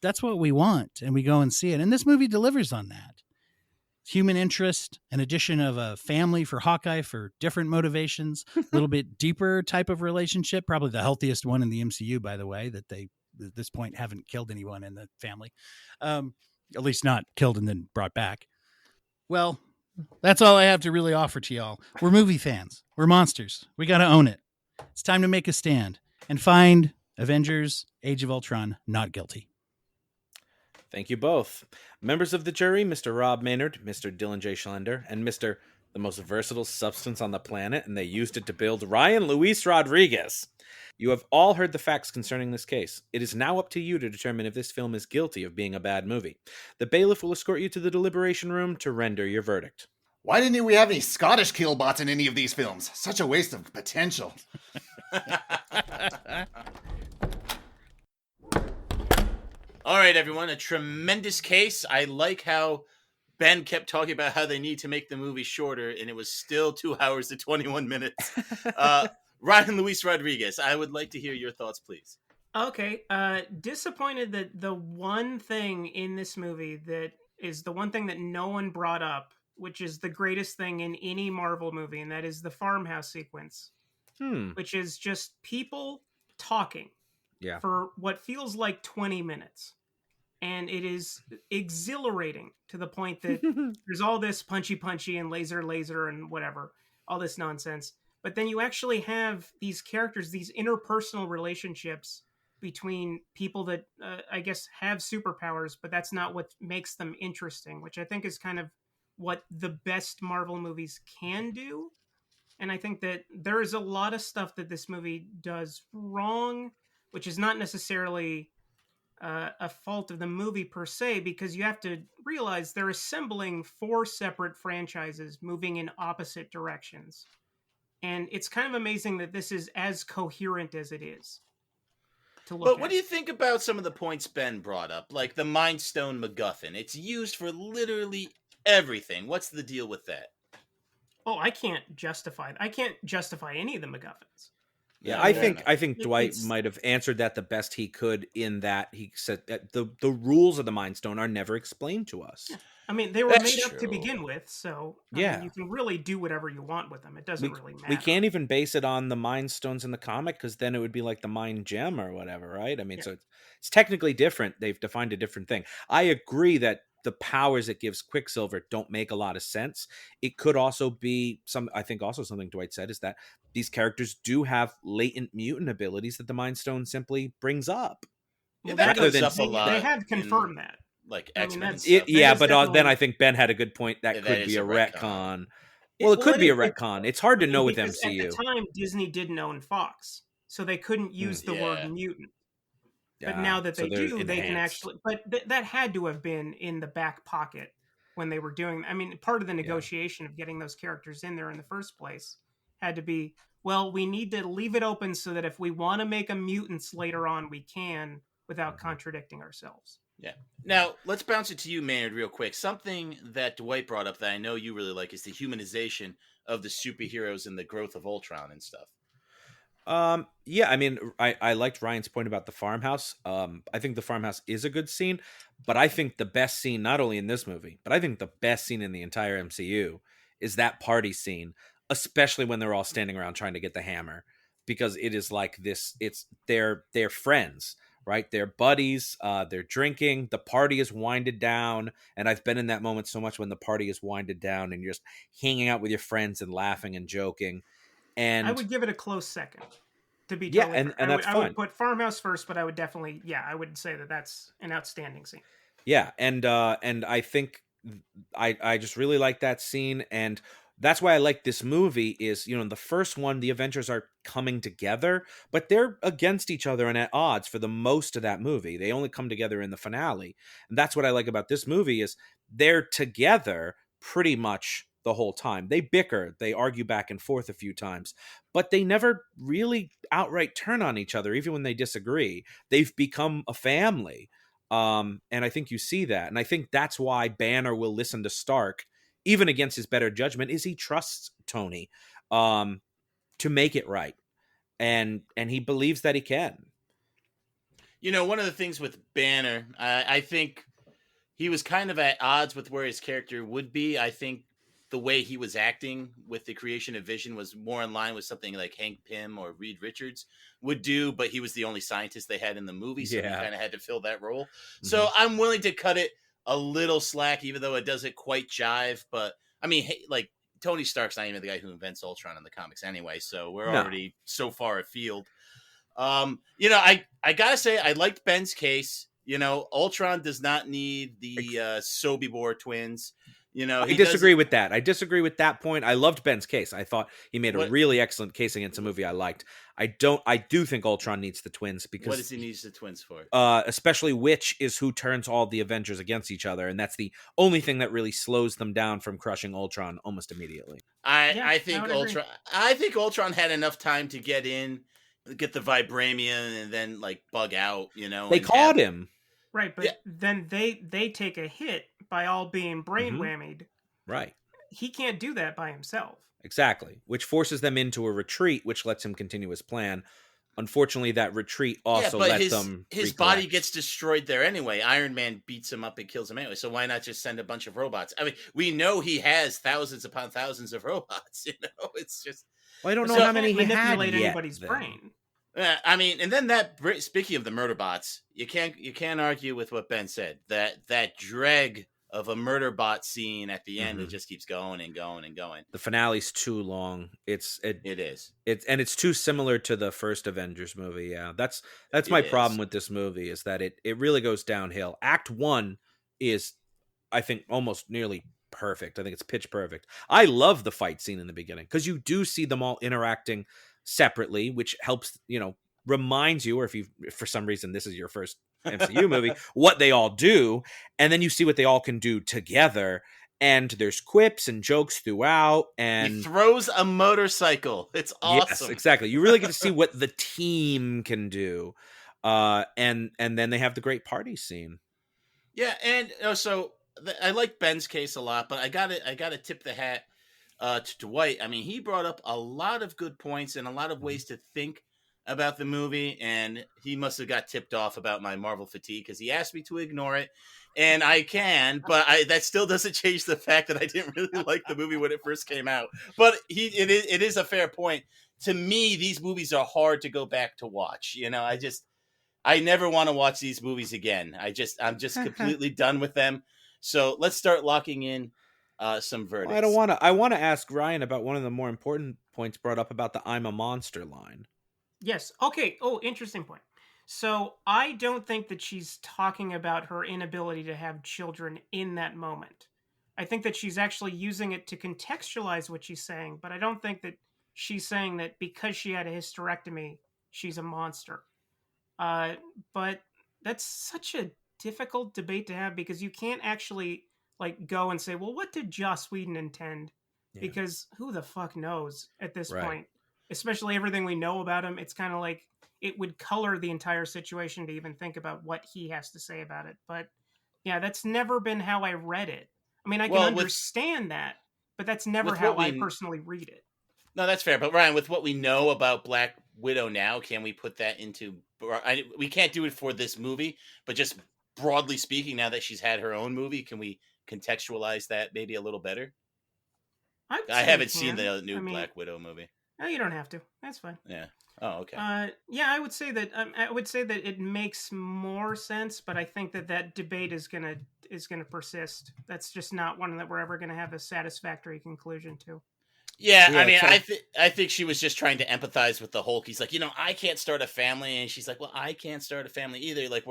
Speaker 5: That's what we want, and we go and see it. And this movie delivers on that. Human interest, an addition of a family for Hawkeye for different motivations, a little bit deeper type of relationship, probably the healthiest one in the MCU, by the way, that they, at this point, haven't killed anyone in the family. At least not killed and then brought back. Well, That's all I have to really offer to y'all. We're movie fans. We're monsters. We got to own it. It's time to make a stand and find Avengers Age of Ultron not guilty.
Speaker 4: Thank you both. Members of the jury, Mr. Robb Maynard, Mr. Dylan J. Schlender, and Mr. the most versatile substance on the planet, and they used it to build Ryan Luis Rodriguez. You have all heard the facts concerning this case. It is now up to you to determine if this film is guilty of being a bad movie. The bailiff will escort you to the deliberation room to render your verdict.
Speaker 3: Why didn't we have any Scottish killbots in any of these films? Such a waste of potential.
Speaker 7: All right, everyone, a tremendous case. I like how Ben kept talking about how they need to make the movie shorter, and it was still 2 hours to 21 minutes. Ryan Luis Rodriguez, I would like to hear your thoughts, please.
Speaker 6: Okay. Disappointed that the one thing in this movie that is the one thing that no one brought up, which is the greatest thing in any Marvel movie, and that is the farmhouse sequence, which is just people talking for what feels like 20 minutes. And it is exhilarating to the point that there's all this punchy and laser and whatever, all this nonsense. But then you actually have these characters, these interpersonal relationships between people that I guess have superpowers, but that's not what makes them interesting, which I think is kind of what the best Marvel movies can do. And I think that there is a lot of stuff that this movie does wrong, which is not necessarily a fault of the movie per se, because you have to realize they're assembling 4 separate franchises moving in opposite directions. And it's kind of amazing that this is as coherent as it is to look
Speaker 7: But
Speaker 6: at.
Speaker 7: what do you think about some of the points Ben brought up? Like the Mind Stone MacGuffin. It's used for literally everything. What's the deal with that?
Speaker 6: Oh, I can't justify any of the MacGuffins.
Speaker 4: Yeah, I think Dwight might have answered that the best he could, in that he said that the rules of the Mind Stone are never explained to us.
Speaker 6: I mean, they were
Speaker 7: That's
Speaker 6: made up to
Speaker 7: true.
Speaker 6: begin with, so I
Speaker 4: Yeah.
Speaker 6: mean, you can really do whatever you want with them. It doesn't really matter.
Speaker 4: We can't even base it on the Mind Stones in the comic, because then it would be like the Mind Gem or whatever, right? I mean, so it's technically different. They've defined a different thing. I agree that the powers it gives Quicksilver don't make a lot of sense. It could also be I think also something Dwight said is that these characters do have latent mutant abilities that the Mind Stone simply brings up.
Speaker 7: Yeah, that
Speaker 4: rather
Speaker 7: goes
Speaker 4: than-
Speaker 7: up a lot.
Speaker 6: They have confirmed that.
Speaker 7: Like
Speaker 6: I mean,
Speaker 7: X-Men.
Speaker 6: that's-
Speaker 7: and stuff.
Speaker 6: That is
Speaker 4: But then
Speaker 6: definitely-
Speaker 4: I think Ben had a good point. That
Speaker 7: Yeah,
Speaker 4: could
Speaker 7: that
Speaker 4: be
Speaker 7: is
Speaker 4: a
Speaker 7: a
Speaker 4: retcon.
Speaker 7: retcon.
Speaker 4: Well, it could
Speaker 6: Well,
Speaker 4: be a retcon. It's hard to know with
Speaker 6: because
Speaker 4: MCU.
Speaker 6: At the time, Disney didn't own Fox, so they couldn't use the
Speaker 7: Yeah.
Speaker 6: word mutant. But
Speaker 4: Yeah,
Speaker 6: now that
Speaker 4: so
Speaker 6: they
Speaker 4: they're
Speaker 6: do, they can
Speaker 4: enhanced.
Speaker 6: actually. But that had to have been in the back pocket when they were doing. I mean, part of the negotiation of getting those characters in there in the first place had to be, well, we need to leave it open so that if we want to make a mutants later on, we can without contradicting ourselves.
Speaker 7: Yeah. Now, let's bounce it to you, Maynard, real quick. Something that Dwight brought up that I know you really like is the humanization of the superheroes and the growth of Ultron and stuff.
Speaker 4: Yeah, I mean, I liked Ryan's point about the farmhouse. I think the farmhouse is a good scene, but I think the best scene, not only in this movie, but I think the best scene in the entire MCU is that party scene, especially when they're all standing around trying to get the hammer, because it is like this. It's they're friends, right? They're buddies. They're drinking. The party is winded down, and I've been in that moment so much when the party is winded down and you're just hanging out with your friends and laughing and joking. And
Speaker 6: I would give it a close second. To be
Speaker 4: Yeah,
Speaker 6: totally
Speaker 4: and
Speaker 6: fair.
Speaker 4: that's
Speaker 6: I
Speaker 4: fine.
Speaker 6: would put Farmhouse first, but I would definitely, I would say that that's an outstanding scene.
Speaker 4: Yeah, and I think I just really like that scene, and that's why I like this movie. Is, you know, in the first one, the Avengers are coming together, but they're against each other and at odds for the most of that movie. They only come together in the finale, and that's what I like about this movie is they're together pretty much the whole time. They bicker, they argue back and forth a few times, but they never really outright turn on each other, even when they disagree. They've become a family. And I think you see that. And I think that's why Banner will listen to Stark, even against his better judgment, is he trusts Tony to make it right. And he believes that he can.
Speaker 7: You know, one of the things with Banner, I think he was kind of at odds with where his character would be. I think the way he was acting with the creation of Vision was more in line with something like Hank Pym or Reed Richards would do, but he was the only scientist they had in the movie, so he kind of had to fill that role. Mm-hmm. So I'm willing to cut it a little slack, even though it doesn't quite jive, but I mean, hey, like Tony Stark's not even the guy who invents Ultron in the comics anyway, so we're
Speaker 4: No.
Speaker 7: already so far afield. You know, I gotta say I liked Ben's case. You know, Ultron does not need the Sobibor twins. You know,
Speaker 4: I disagree with that. I disagree with that point. I loved Ben's case. I thought he made a really excellent case against a movie I liked. I do think Ultron needs the twins because
Speaker 7: what does he need the twins for?
Speaker 4: Especially which is who turns all the Avengers against each other, and that's the only thing that really slows them down from crushing Ultron almost immediately.
Speaker 7: I think Ultron had enough time to get in, get the vibranium, and then like bug out. You know,
Speaker 4: they caught him.
Speaker 6: Right, but then they take a hit by all being brain whammied.
Speaker 4: Right.
Speaker 6: He can't do that by himself.
Speaker 4: Exactly, which forces them into a retreat, which lets him continue his plan. Unfortunately, that retreat also let them
Speaker 7: his body gets destroyed there anyway. Iron Man beats him up and kills him anyway, so why not just send a bunch of robots? I mean, we know he has thousands upon thousands of robots, you know? It's just...
Speaker 4: Well, I don't know how many he had
Speaker 6: manipulate
Speaker 4: yet,
Speaker 6: anybody's brain.
Speaker 7: I mean, and then that, speaking of the murder bots, you can't argue with what Ben said. That dreg of a murder bot scene at the end, it just keeps going and going and going.
Speaker 4: The finale's too long. It is. It's too similar to the first Avengers movie. Yeah, that's my problem with this movie is that it really goes downhill. Act 1 is, I think, almost nearly perfect. I think it's pitch perfect. I love the fight scene in the beginning because you do see them all interacting separately, which helps, reminds you, or if for some reason this is your first MCU movie, what they all do, and then you see what they all can do together, and there's quips and jokes throughout, and
Speaker 7: he throws a motorcycle. It's awesome.
Speaker 4: Yes, exactly. You really get to see what the team can do, and then they have the great party scene.
Speaker 7: Yeah, and so I like Ben's case a lot, but I gotta tip the hat to Dwight. I mean, he brought up a lot of good points and a lot of ways to think about the movie, and he must have got tipped off about my Marvel fatigue because he asked me to ignore it, and I can, but that still doesn't change the fact that I didn't really like the movie when it first came out. But it is a fair point. To me, these movies are hard to go back to watch. You know, I never want to watch these movies again. I'm just completely done with them. So let's start locking in some verdicts.
Speaker 4: I want to ask Ryan about one of the more important points brought up about the "I'm a monster" line.
Speaker 6: Yes. Okay. Oh, interesting point. So I don't think that she's talking about her inability to have children in that moment. I think that she's actually using it to contextualize what she's saying, but I don't think that she's saying that because she had a hysterectomy, she's a monster. But that's such a difficult debate to have because you can't actually go and say, well, what did Joss Whedon intend? Yeah. Because who the fuck knows at this point? Especially everything we know about him, it's kind of like it would color the entire situation to even think about what he has to say about it. But yeah, that's never been how I read it. I mean, I can understand that, but that's never how I personally read it.
Speaker 7: No, that's fair. But Ryan, with what we know about Black Widow now, can we put that into... we can't do it for this movie, but just broadly speaking, now that she's had her own movie, can we contextualize that maybe a little better? I haven't seen the new Black Widow movie.
Speaker 6: No, you don't have to. That's fine.
Speaker 7: Yeah. Oh, okay.
Speaker 6: Yeah, I would say that. I would say that it makes more sense, but I think that debate is gonna persist. That's just not one that we're ever gonna have a satisfactory conclusion to.
Speaker 7: Yeah, I mean, I think she was just trying to empathize with the Hulk. He's like, I can't start a family, and she's like, well, I can't start a family either. Like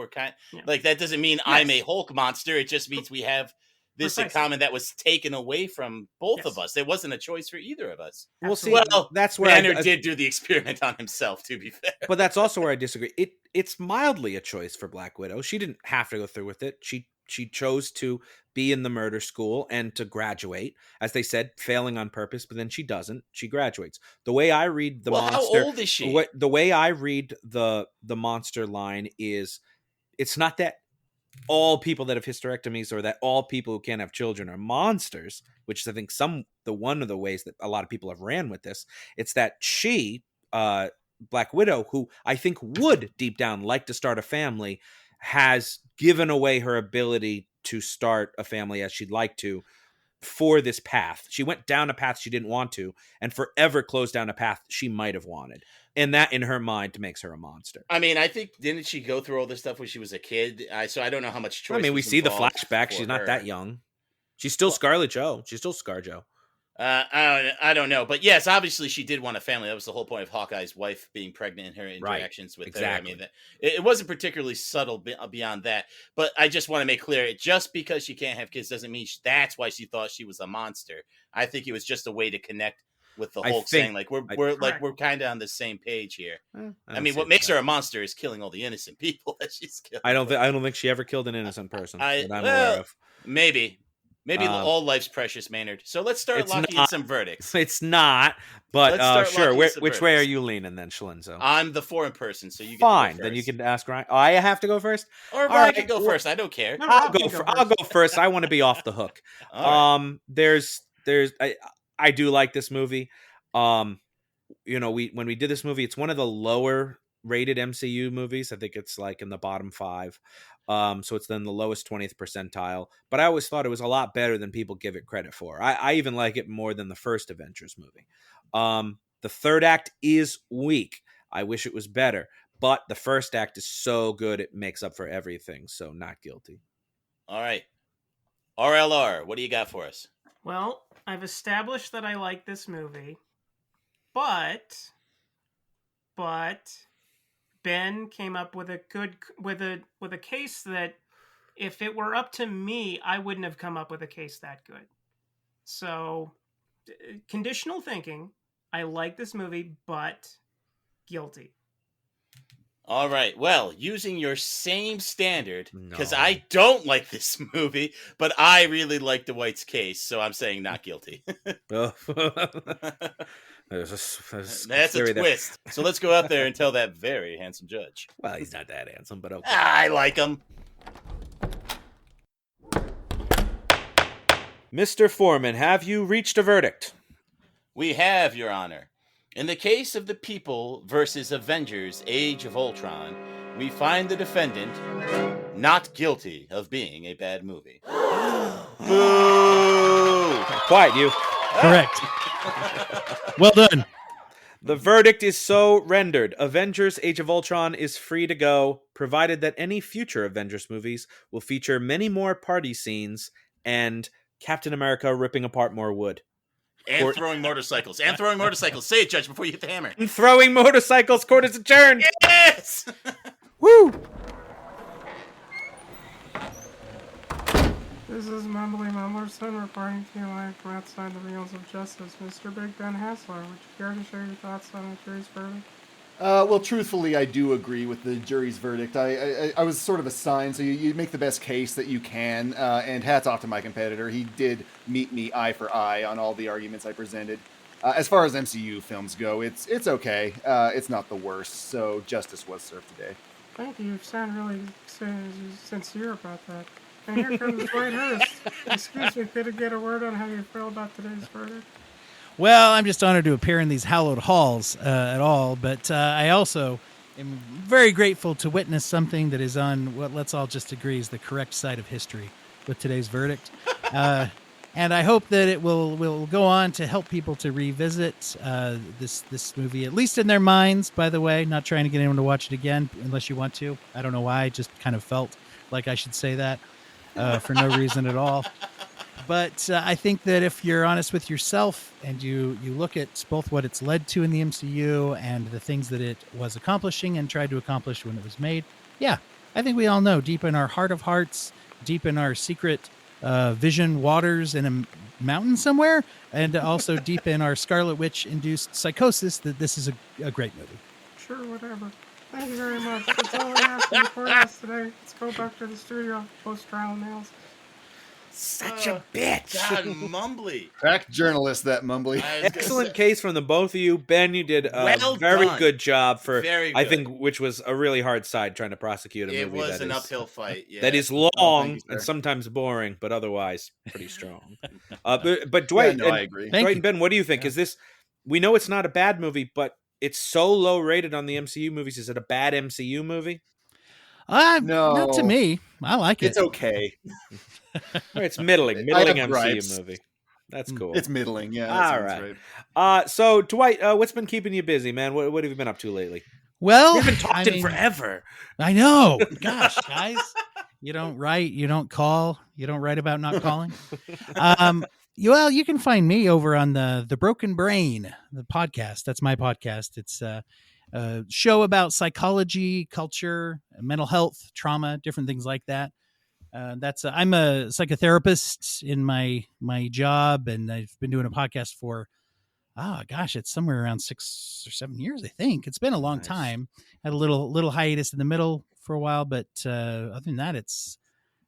Speaker 7: like that doesn't mean I'm a Hulk monster. It just means we have this in common that was taken away from both of us. It wasn't a choice for either of us.
Speaker 4: Well, that's where
Speaker 7: Banner did do the experiment on himself, to be fair.
Speaker 4: But that's also where I disagree. It's mildly a choice for Black Widow. She didn't have to go through with it. She chose to be in the murder school and to graduate, as they said, failing on purpose, but then she doesn't. She graduates. The way I read the monster...
Speaker 7: how old is she?
Speaker 4: The way I read the monster line is, it's not that all people that have hysterectomies or that all people who can't have children are monsters, which is, I think, one of the ways that a lot of people have ran with this. It's that she, Black Widow, who I think would deep down like to start a family, has given away her ability to start a family as she'd like to for this path. She went down a path she didn't want to and forever closed down a path she might have wanted. And that, in her mind, makes her a monster.
Speaker 7: I mean, I think, didn't she go through all this stuff when she was a kid? So I don't know how much choice.
Speaker 4: I mean, we see the flashback. She's not that young. She's still Scarlet Joe. She's still ScarJo.
Speaker 7: I don't know, but yes, obviously she did want a family. That was the whole point of Hawkeye's wife being pregnant and her interactions with her. I mean, it wasn't particularly subtle beyond that. But I just want to make clear, just because she can't have kids doesn't mean that's why she thought she was a monster. I think it was just a way to connect with the Hulk, saying like we're kind of on the same page here. I mean, what makes her a monster is killing all the innocent people that she's killing.
Speaker 4: I don't think she ever killed an innocent person that I'm aware of.
Speaker 7: Maybe all life's precious, Maynard. So let's start locking in some verdicts.
Speaker 4: It's not, but sure. Which way are you leaning then, Schlenzo?
Speaker 7: I'm the foreign person, so you
Speaker 4: fine.
Speaker 7: Get to go first.
Speaker 4: Then you can ask Ryan. Oh, I have to go first,
Speaker 7: or Ryan can go first. I don't care.
Speaker 6: No,
Speaker 4: I'll go first. I want to be off the hook.
Speaker 7: Right.
Speaker 4: I do like this movie. When we did this movie, it's one of the lower rated MCU movies. I think it's like in the bottom 5. So it's then the lowest 20th percentile. But I always thought it was a lot better than people give it credit for. I even like it more than the first Avengers movie. The third act is weak. I wish it was better. But the first act is so good, it makes up for everything. So not guilty.
Speaker 7: All right. RLR, what do you got for us?
Speaker 6: Well, I've established that I like this movie, but Ben came up with a case that if it were up to me, I wouldn't have come up with a case that good. So, conditional thinking. I like this movie, but guilty.
Speaker 7: All right. Well, using your same standard, because I don't like this movie, but I really like Dwight's case, so I'm saying not guilty.
Speaker 4: That's
Speaker 7: a twist. So let's go out there and tell that very handsome judge.
Speaker 4: Well, he's not that handsome, but okay.
Speaker 7: I like him.
Speaker 4: Mr. Foreman, have you reached a verdict?
Speaker 7: We have, Your Honor. In the case of the People versus Avengers Age of Ultron, we find the defendant not guilty of being a bad movie. Boo!
Speaker 4: Quiet, you.
Speaker 5: Correct. Well done.
Speaker 4: The verdict is so rendered. Avengers Age of Ultron is free to go, provided that any future Avengers movies will feature many more party scenes and Captain America ripping apart more wood.
Speaker 7: And throwing motorcycles. And throwing motorcycles. Say it, Judge, before you hit the hammer.
Speaker 4: And throwing motorcycles. Court is adjourned.
Speaker 7: Yes!
Speaker 4: Woo!
Speaker 6: This is Mumbly Mumblerson reporting to you live from outside the Reels of Justice. Mr. Big Ben Haslar, would you care to share your thoughts on the jury's verdict?
Speaker 3: Well, truthfully, I do agree with the jury's verdict. I was sort of assigned, so you make the best case that you can, and hats off to my competitor. He did meet me eye for eye on all the arguments I presented. As far as MCU films go, it's okay. It's not the worst, so justice was served today.
Speaker 6: Thank you. You sound really sincere about that. And here comes Dwight Hurst. Excuse me, could I get a word on how you feel about today's verdict?
Speaker 5: Well, I'm just honored to appear in these hallowed halls at all, but I also am very grateful to witness something that is on what let's all just agree is the correct side of history with today's verdict. And I hope that it will go on to help people to revisit this movie, at least in their minds, by the way. Not trying to get anyone to watch it again, unless you want to. I don't know why. I just kind of felt like I should say that for no reason at all. But I think that if you're honest with yourself and you look at both what it's led to in the MCU and the things that it was accomplishing and tried to accomplish when it was made, yeah, I think we all know deep in our heart of hearts, deep in our secret vision waters in a mountain somewhere, and also deep in our Scarlet Witch-induced psychosis that this is a great movie.
Speaker 6: Sure, whatever. Thank you very much. That's all we have for the courthouse today. Let's go back to the studio, post-trial nails.
Speaker 7: Such a bitch. God, Mumbly.
Speaker 3: Crack journalist, that Mumbly.
Speaker 4: Excellent case from the both of you. Ben, you did a very good job for, I think, which was a really hard side trying to prosecute a movie.
Speaker 7: It was an uphill fight. Yeah.
Speaker 4: That is long and sometimes boring, but otherwise pretty strong. But Dwight,
Speaker 3: I agree.
Speaker 4: Dwight and Ben, what do you think? Is this, we know it's not a bad movie, but it's so low rated on the MCU movies. Is it a bad MCU movie?
Speaker 5: No, not to me. I like it.
Speaker 3: It's okay.
Speaker 4: It's middling MCU movie. That's cool.
Speaker 3: It's middling, yeah.
Speaker 4: All right. So Dwight, what's been keeping you busy, man? What have you been up to lately?
Speaker 5: Well,
Speaker 4: we haven't talked in forever.
Speaker 5: I know. Gosh, guys. You don't write, you don't call, you don't write about not calling. Well, you can find me over on the Broken Brain, the podcast. That's my podcast. It's a show about psychology, culture, mental health, trauma, different things like that. I'm a psychotherapist in my job, and I've been doing a podcast for it's somewhere around 6 or 7 years, I think. It's been a long time. Had a little hiatus in the middle for a while, but other than that, it's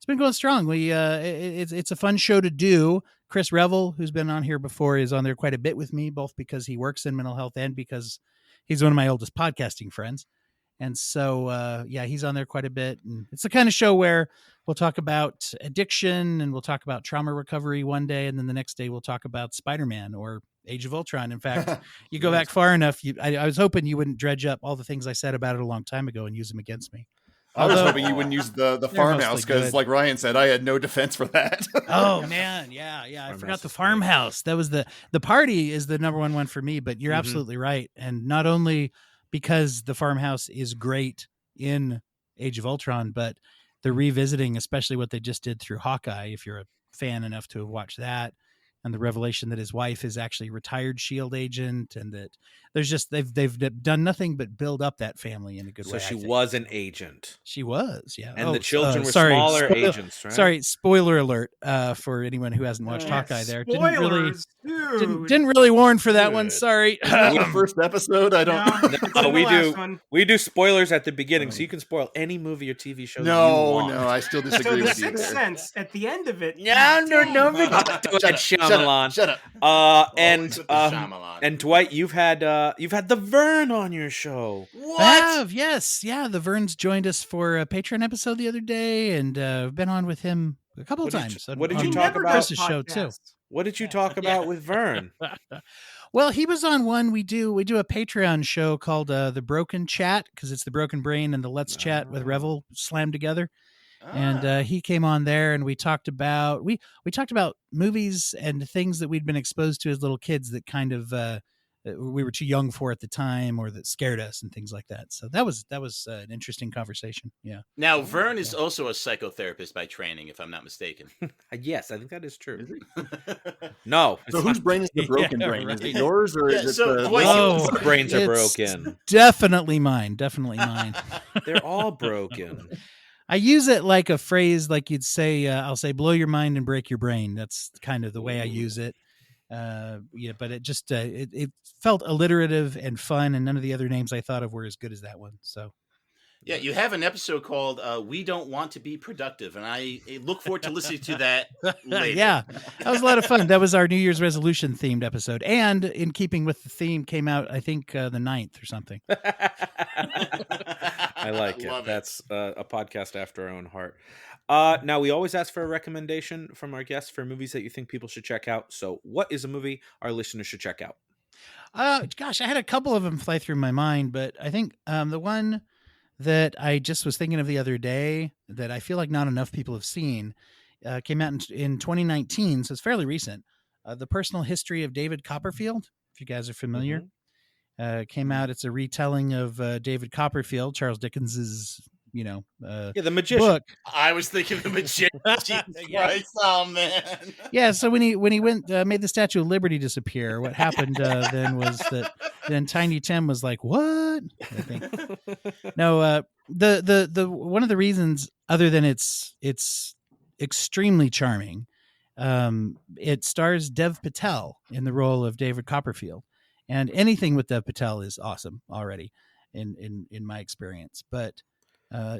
Speaker 5: been going strong. It's a fun show to do. Chris Revel, who's been on here before, is on there quite a bit with me, both because he works in mental health and because he's one of my oldest podcasting friends. And so, he's on there quite a bit. And it's the kind of show where we'll talk about addiction and we'll talk about trauma recovery one day. And then the next day we'll talk about Spider-Man or Age of Ultron. In fact, you go back far enough. I was hoping you wouldn't dredge up all the things I said about it a long time ago and use them against me.
Speaker 3: I was hoping you wouldn't use the farmhouse because, like Ryan said, I had no defense for that.
Speaker 5: Oh man, yeah. I forgot the farmhouse. That was the party is the number one for me. But you're absolutely right, and not only because the farmhouse is great in Age of Ultron, but the revisiting, especially what they just did through Hawkeye. If you're a fan enough to have watched that. And the revelation that his wife is actually a retired SHIELD agent, and that there's just they've done nothing but build up that family in a good way.
Speaker 4: So she was an agent.
Speaker 5: She was, yeah.
Speaker 4: And the children were smaller agents, right?
Speaker 5: Sorry, spoiler alert for anyone who hasn't watched Hawkeye. There
Speaker 6: spoilers,
Speaker 5: didn't really warn for that one. Sorry.
Speaker 3: The first episode, I don't.
Speaker 4: No, we do spoilers at the beginning, so you can spoil any movie or TV show.
Speaker 3: No, I still
Speaker 6: So
Speaker 3: disagree
Speaker 6: the
Speaker 3: with you.
Speaker 6: Sixth Sense at the end of it.
Speaker 4: No.
Speaker 3: Shut up.
Speaker 4: And Dwight, you've had the Vern on your show.
Speaker 5: What? I have, yes, yeah. The Verns joined us for a Patreon episode the other day, and I've been on with him a couple of times.
Speaker 4: What did you talk about?
Speaker 5: Chris's show too.
Speaker 4: What did you talk about with Vern?
Speaker 5: Well, he was on one. We do a Patreon show called The Broken Chat, because it's the Broken Brain and the Let's Chat with Revel slammed together. And he came on there, and we talked about we talked about movies and things that we'd been exposed to as little kids that kind of we were too young for at the time, or that scared us and things like that. So that was an interesting conversation. Yeah.
Speaker 7: Now Vern is also a psychotherapist by training, if I'm not mistaken.
Speaker 4: Yes, I think that is true. No.
Speaker 3: So whose brain is the broken brain?
Speaker 5: Right.
Speaker 3: Is it yours or is it the?
Speaker 4: Oh, brains are broken.
Speaker 5: Definitely mine. Definitely mine.
Speaker 4: They're all broken.
Speaker 5: I use it like a phrase, like you'd say, I'll say, blow your mind and break your brain. That's kind of the way I use it. But it just, it felt alliterative and fun, and none of the other names I thought of were as good as that one. So.
Speaker 7: Yeah, you have an episode called We Don't Want to Be Productive, and I look forward to listening to that later.
Speaker 5: Yeah, that was a lot of fun. That was our New Year's resolution themed episode, and in keeping with the theme, came out, I think, the 9th or something.
Speaker 4: I like it. That's a podcast after our own heart. Now, we always ask for a recommendation from our guests for movies that you think people should check out. So what is a movie our listeners should check out?
Speaker 5: Gosh, I had a couple of them fly through my mind, but I think the one that I just was thinking of the other day that I feel like not enough people have seen came out in 2019, so it's fairly recent. The Personal History of David Copperfield, if you guys are familiar. Came out. It's a retelling of David Copperfield, Charles Dickens's,
Speaker 4: the magician
Speaker 5: book.
Speaker 7: I was thinking the magician. Jesus Christ, oh man.
Speaker 5: Yeah. So when he went made the Statue of Liberty disappear, what happened then was that then Tiny Tim was like, "What?" I think. No. The one of the reasons, other than it's extremely charming, it stars Dev Patel in the role of David Copperfield. And anything with Dev Patel is awesome already in my experience. But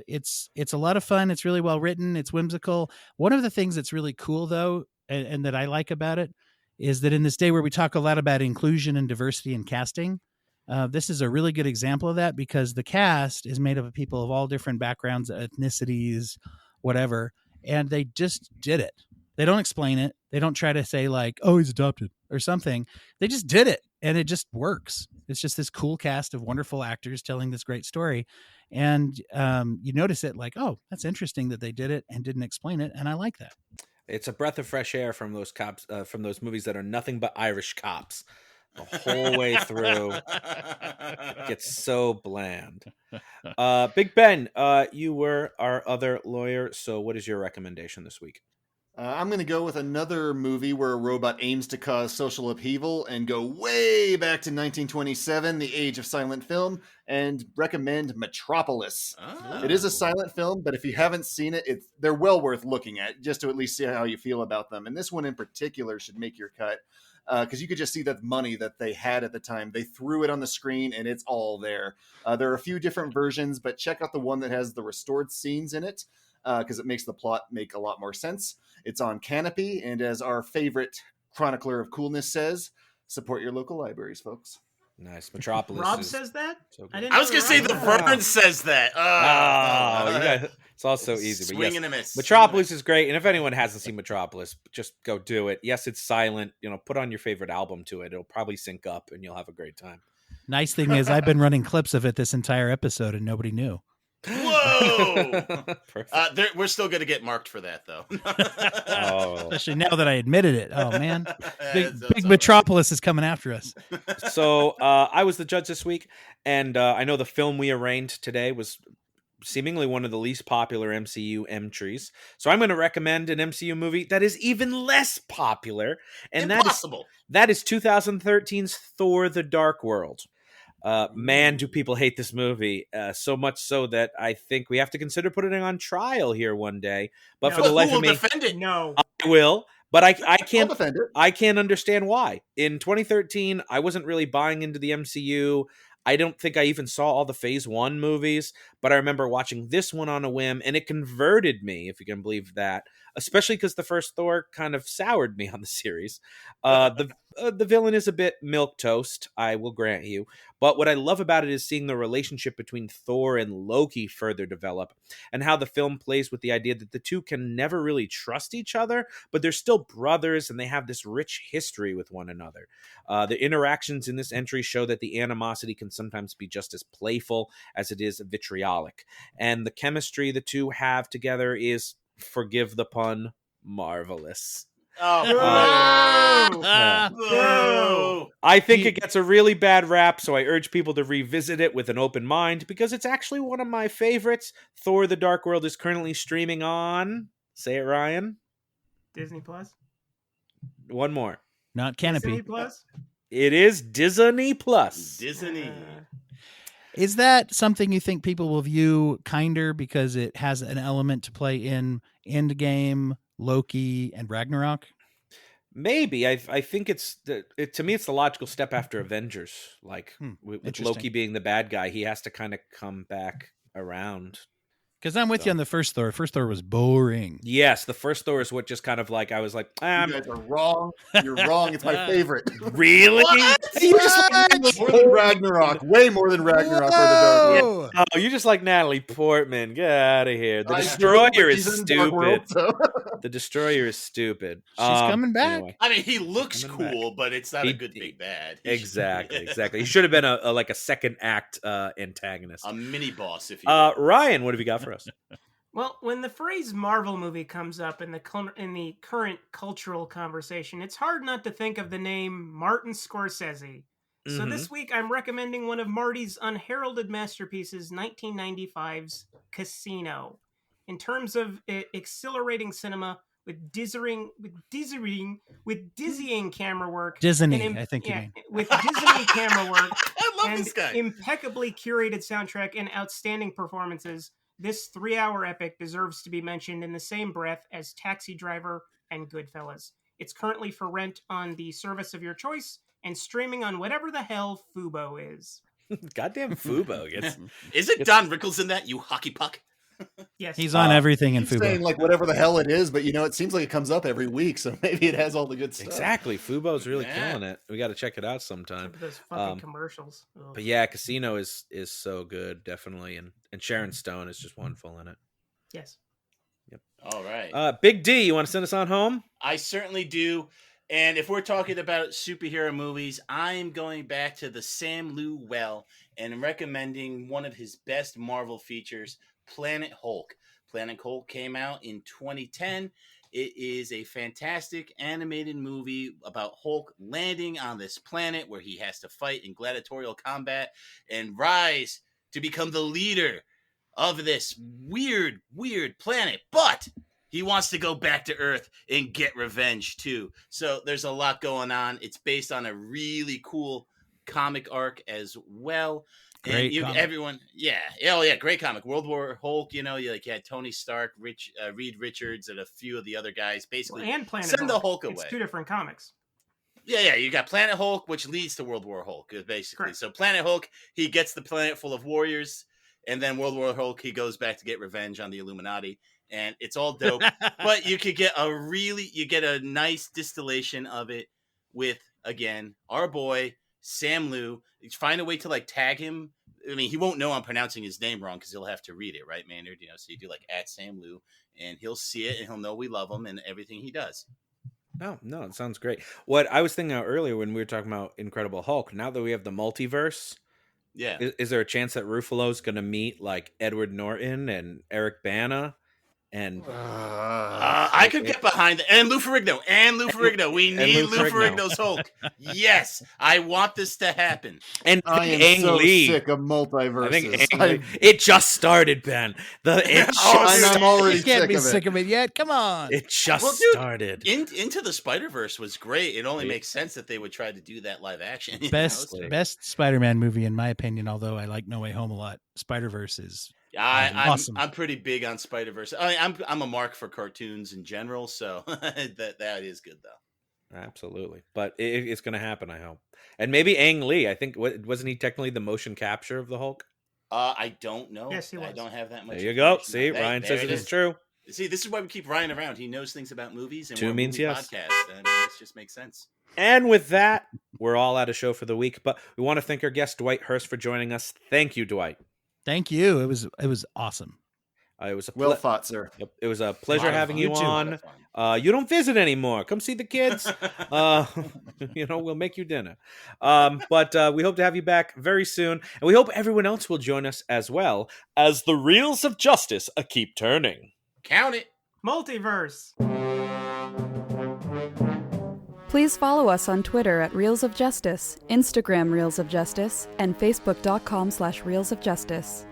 Speaker 5: it's a lot of fun. It's really well written. It's whimsical. One of the things that's really cool, though, and that I like about it, is that in this day where we talk a lot about inclusion and diversity in casting, this is a really good example of that, because the cast is made up of people of all different backgrounds, ethnicities, whatever, and they just did it. They don't explain it. They don't try to say like, "Oh, he's adopted" or something. They just did it, and it just works. It's just this cool cast of wonderful actors telling this great story, and you notice it like, "Oh, that's interesting that they did it and didn't explain it," and I like that.
Speaker 4: It's a breath of fresh air from those cops, from those movies that are nothing but Irish cops. the whole way through. It gets so bland. Big Ben, you were our other lawyer, so what is your recommendation this week?
Speaker 3: I'm going to go with another movie where a robot aims to cause social upheaval and go way back to 1927, the age of silent film, and recommend Metropolis.
Speaker 7: Oh.
Speaker 3: It is a silent film, but if you haven't seen it, they're well worth looking at, just to at least see how you feel about them. And this one in particular should make your cut, because you could just see that money that they had at the time. They threw it on the screen, and it's all there. There are a few different versions, but check out the one that has the restored scenes in it, because it makes the plot make a lot more sense. It's on Canopy, and as our favorite chronicler of coolness says, support your local libraries, folks.
Speaker 4: Nice. Metropolis.
Speaker 6: Rob says that?
Speaker 4: So
Speaker 6: I didn't
Speaker 7: I was
Speaker 6: know
Speaker 7: going to say the
Speaker 6: Rob-
Speaker 7: Vern says that.
Speaker 4: you guys, it's all so easy. But
Speaker 7: Swing
Speaker 4: yes,
Speaker 7: and a miss.
Speaker 4: Metropolis is great, and if anyone hasn't seen Metropolis, just go do it. Yes, it's silent. Put on your favorite album to it. It'll probably sync up, and you'll have a great time.
Speaker 5: Nice thing is, I've been running clips of it this entire episode, and nobody knew.
Speaker 7: Whoa!
Speaker 4: Perfect.
Speaker 7: We're still going to get marked for that, though.
Speaker 4: Oh.
Speaker 5: Especially now that I admitted it. Oh man, big
Speaker 7: That's
Speaker 5: Metropolis is coming after us.
Speaker 4: So I was the judge this week, and I know the film we arraigned today was seemingly one of the least popular MCU entries. So I'm going to recommend an MCU movie that is even less popular, and
Speaker 7: Impossible.
Speaker 4: that is 2013's Thor: The Dark World. Man, do people hate this movie, so much so that I think we have to consider putting it on trial here one day. But for the life
Speaker 7: who
Speaker 4: of
Speaker 7: will
Speaker 4: me,
Speaker 7: defend it?
Speaker 6: No.
Speaker 4: I will. But I
Speaker 3: I'll
Speaker 4: can't
Speaker 3: defend it.
Speaker 4: I can't understand why. In 2013, I wasn't really buying into the MCU. I don't think I even saw all the Phase 1 movies, but I remember watching this one on a whim, and it converted me, if you can believe that, especially because the first Thor kind of soured me on the series. The villain is a bit milquetoast, I will grant you, but what I love about it is seeing the relationship between Thor and Loki further develop, and how the film plays with the idea that the two can never really trust each other, but they're still brothers, and they have this rich history with one another. The interactions in this entry show that the animosity can sometimes be just as playful as it is vitriolic, and the chemistry the two have together is, forgive the pun, marvelous.
Speaker 7: Oh,
Speaker 6: Boo!
Speaker 4: I think it gets a really bad rap, so I urge people to revisit it with an open mind, because it's actually one of my favorites. Thor: The Dark World is currently streaming on, say it, Ryan.
Speaker 6: Disney Plus?
Speaker 4: One more.
Speaker 5: Not Canopy.
Speaker 6: Disney Plus?
Speaker 4: It is Disney Plus.
Speaker 7: Disney.
Speaker 5: Is that something you think people will view kinder because it has an element to play in Endgame, Loki, and Ragnarok?
Speaker 4: Maybe. I think to me, it's the logical step after Avengers. Like, with
Speaker 5: Interesting.
Speaker 4: Loki being the bad guy, he has to kind of come back around.
Speaker 5: Because I'm with you on the first Thor. First Thor was boring.
Speaker 4: Yes, the first Thor is what just kind of like, I was like,
Speaker 3: You guys are wrong. You're wrong. It's my favorite.
Speaker 4: really? You just like
Speaker 3: More than Ragnarok. Way more than Ragnarok or the Dark World.
Speaker 5: Whoa!
Speaker 4: Oh, you just like Natalie Portman. Get out of here. The
Speaker 3: I
Speaker 4: Destroyer
Speaker 3: do, but
Speaker 4: is
Speaker 3: she's in Dark
Speaker 4: stupid.
Speaker 3: World, so.
Speaker 4: The Destroyer is stupid.
Speaker 5: She's coming back.
Speaker 4: Anyway.
Speaker 7: I mean, he looks
Speaker 4: Coming
Speaker 7: cool, but it's not
Speaker 4: He-
Speaker 7: a good big bad. He should-
Speaker 4: Exactly. He should have been a second act antagonist.
Speaker 7: A mini boss, if you will.
Speaker 4: Ryan, what have you got for us?
Speaker 6: Well, when the phrase Marvel movie comes up in the current cultural conversation, it's hard not to think of the name Martin Scorsese. So
Speaker 4: Mhm.
Speaker 6: this week, I'm recommending one of Marty's unheralded masterpieces, 1995's Casino. In terms of exhilarating cinema with dizzying camera work,
Speaker 5: Disney,
Speaker 6: and
Speaker 5: I think you mean.
Speaker 6: with dizzying camera work
Speaker 7: I love
Speaker 6: and
Speaker 7: this guy.
Speaker 6: impeccably curated soundtrack and outstanding performances, this 3-hour epic deserves to be mentioned in the same breath as Taxi Driver and Goodfellas. It's currently for rent on the service of your choice and streaming on whatever the hell Fubo is.
Speaker 4: Goddamn Fubo.
Speaker 7: Is it Don Rickles in that, you hockey puck?
Speaker 6: Yes.
Speaker 5: He's on everything in
Speaker 3: Keep saying
Speaker 5: Fubo.
Speaker 3: like whatever the hell it is, but it seems like it comes up every week, so maybe it has all the good stuff.
Speaker 4: Exactly. Fubo's really
Speaker 7: Yeah.
Speaker 4: killing it. We got to check it out sometime.
Speaker 6: Those fucking commercials. Ugh.
Speaker 4: But yeah, Casino is so good, definitely, and Sharon Stone is just wonderful in it.
Speaker 6: Yes.
Speaker 7: All right.
Speaker 4: Big D, you want to send us on home?
Speaker 7: I certainly do. And if we're talking about superhero movies, I'm going back to the Sam Lew well and recommending one of his best Marvel features, Planet Hulk. Planet Hulk came out in 2010. It is a fantastic animated movie about Hulk landing on this planet where he has to fight in gladiatorial combat and rise to become the leader of this weird planet. But he wants to go back to Earth and get revenge too. So there's a lot going on. It's based on a really cool comic arc as well.
Speaker 5: Great
Speaker 7: And
Speaker 5: comic.
Speaker 7: everyone, great comic. World War Hulk, you had Tony Stark, Reed Richards, and a few of the other guys. Basically,
Speaker 6: and Planet
Speaker 7: send the Hulk
Speaker 6: It's
Speaker 7: away.
Speaker 6: 2 different comics.
Speaker 7: Yeah, you got Planet Hulk, which leads to World War Hulk, basically.
Speaker 6: Correct.
Speaker 7: So Planet Hulk, he gets the planet full of warriors, and then World War Hulk, he goes back to get revenge on the Illuminati, and it's all dope. But you get a nice distillation of it with, again, our boy Sam Liu. You find a way to tag him. I mean, he won't know I'm pronouncing his name wrong because he'll have to read it, right, Maynard? So you do @Sam Liu, and he'll see it, and he'll know we love him and everything he does.
Speaker 4: No, it sounds great. What I was thinking of earlier when we were talking about Incredible Hulk, now that we have the multiverse,
Speaker 7: Yeah.
Speaker 4: is there a chance that Ruffalo's going to meet Edward Norton and Eric Bana? And
Speaker 7: I could get behind that. And Lou Ferrigno. We need Lou Ferrigno's Hulk. Yes, I want this to happen.
Speaker 4: And
Speaker 3: I am
Speaker 4: Ang
Speaker 3: so
Speaker 4: Lee.
Speaker 3: sick of
Speaker 4: I
Speaker 3: multiverses.
Speaker 4: think Ang Lee. It just started, Ben.
Speaker 3: I'm already
Speaker 5: You can't
Speaker 3: sick
Speaker 5: be
Speaker 3: of it.
Speaker 5: sick of it yet. Come on.
Speaker 4: It just
Speaker 7: Well, dude,
Speaker 4: started.
Speaker 7: Into the Spider-Verse was great. It only makes sense that they would try to do that live action.
Speaker 5: Best Spider-Man movie in my opinion, although I like No Way Home a lot. Spider-Verse is awesome.
Speaker 7: I'm pretty big on Spider-Verse. I'm a mark for cartoons in general, so that is good though.
Speaker 4: Absolutely. But it's going to happen, I hope. And maybe Ang Lee. I think, wasn't he technically the motion capture of the Hulk?
Speaker 7: I don't know.
Speaker 6: Yes, he was.
Speaker 7: I don't have that much.
Speaker 4: There you go.
Speaker 7: information.
Speaker 4: See, Ryan says it is true.
Speaker 7: See, this is why we keep Ryan around. He knows things about movies and
Speaker 4: Two
Speaker 7: we're a
Speaker 4: means
Speaker 7: movie
Speaker 4: yes.
Speaker 7: podcast. I mean, this just makes sense.
Speaker 4: And with that, we're all out of show for the week. But we want to thank our guest, Dwight Hurst, for joining us. Thank you, Dwight.
Speaker 5: Thank you. It was awesome.
Speaker 4: It was
Speaker 3: Well fought, sir.
Speaker 4: Yep, it was a pleasure having you
Speaker 5: You too.
Speaker 4: on. You don't visit anymore. Come see the kids. We'll make you dinner. But we hope to have you back very soon. And we hope everyone else will join us as well as the reels of justice keep turning.
Speaker 7: Count it.
Speaker 6: Multiverse.
Speaker 1: Please follow us on Twitter at Reels of Justice, Instagram Reels of Justice, and Facebook.com/Reels of Justice.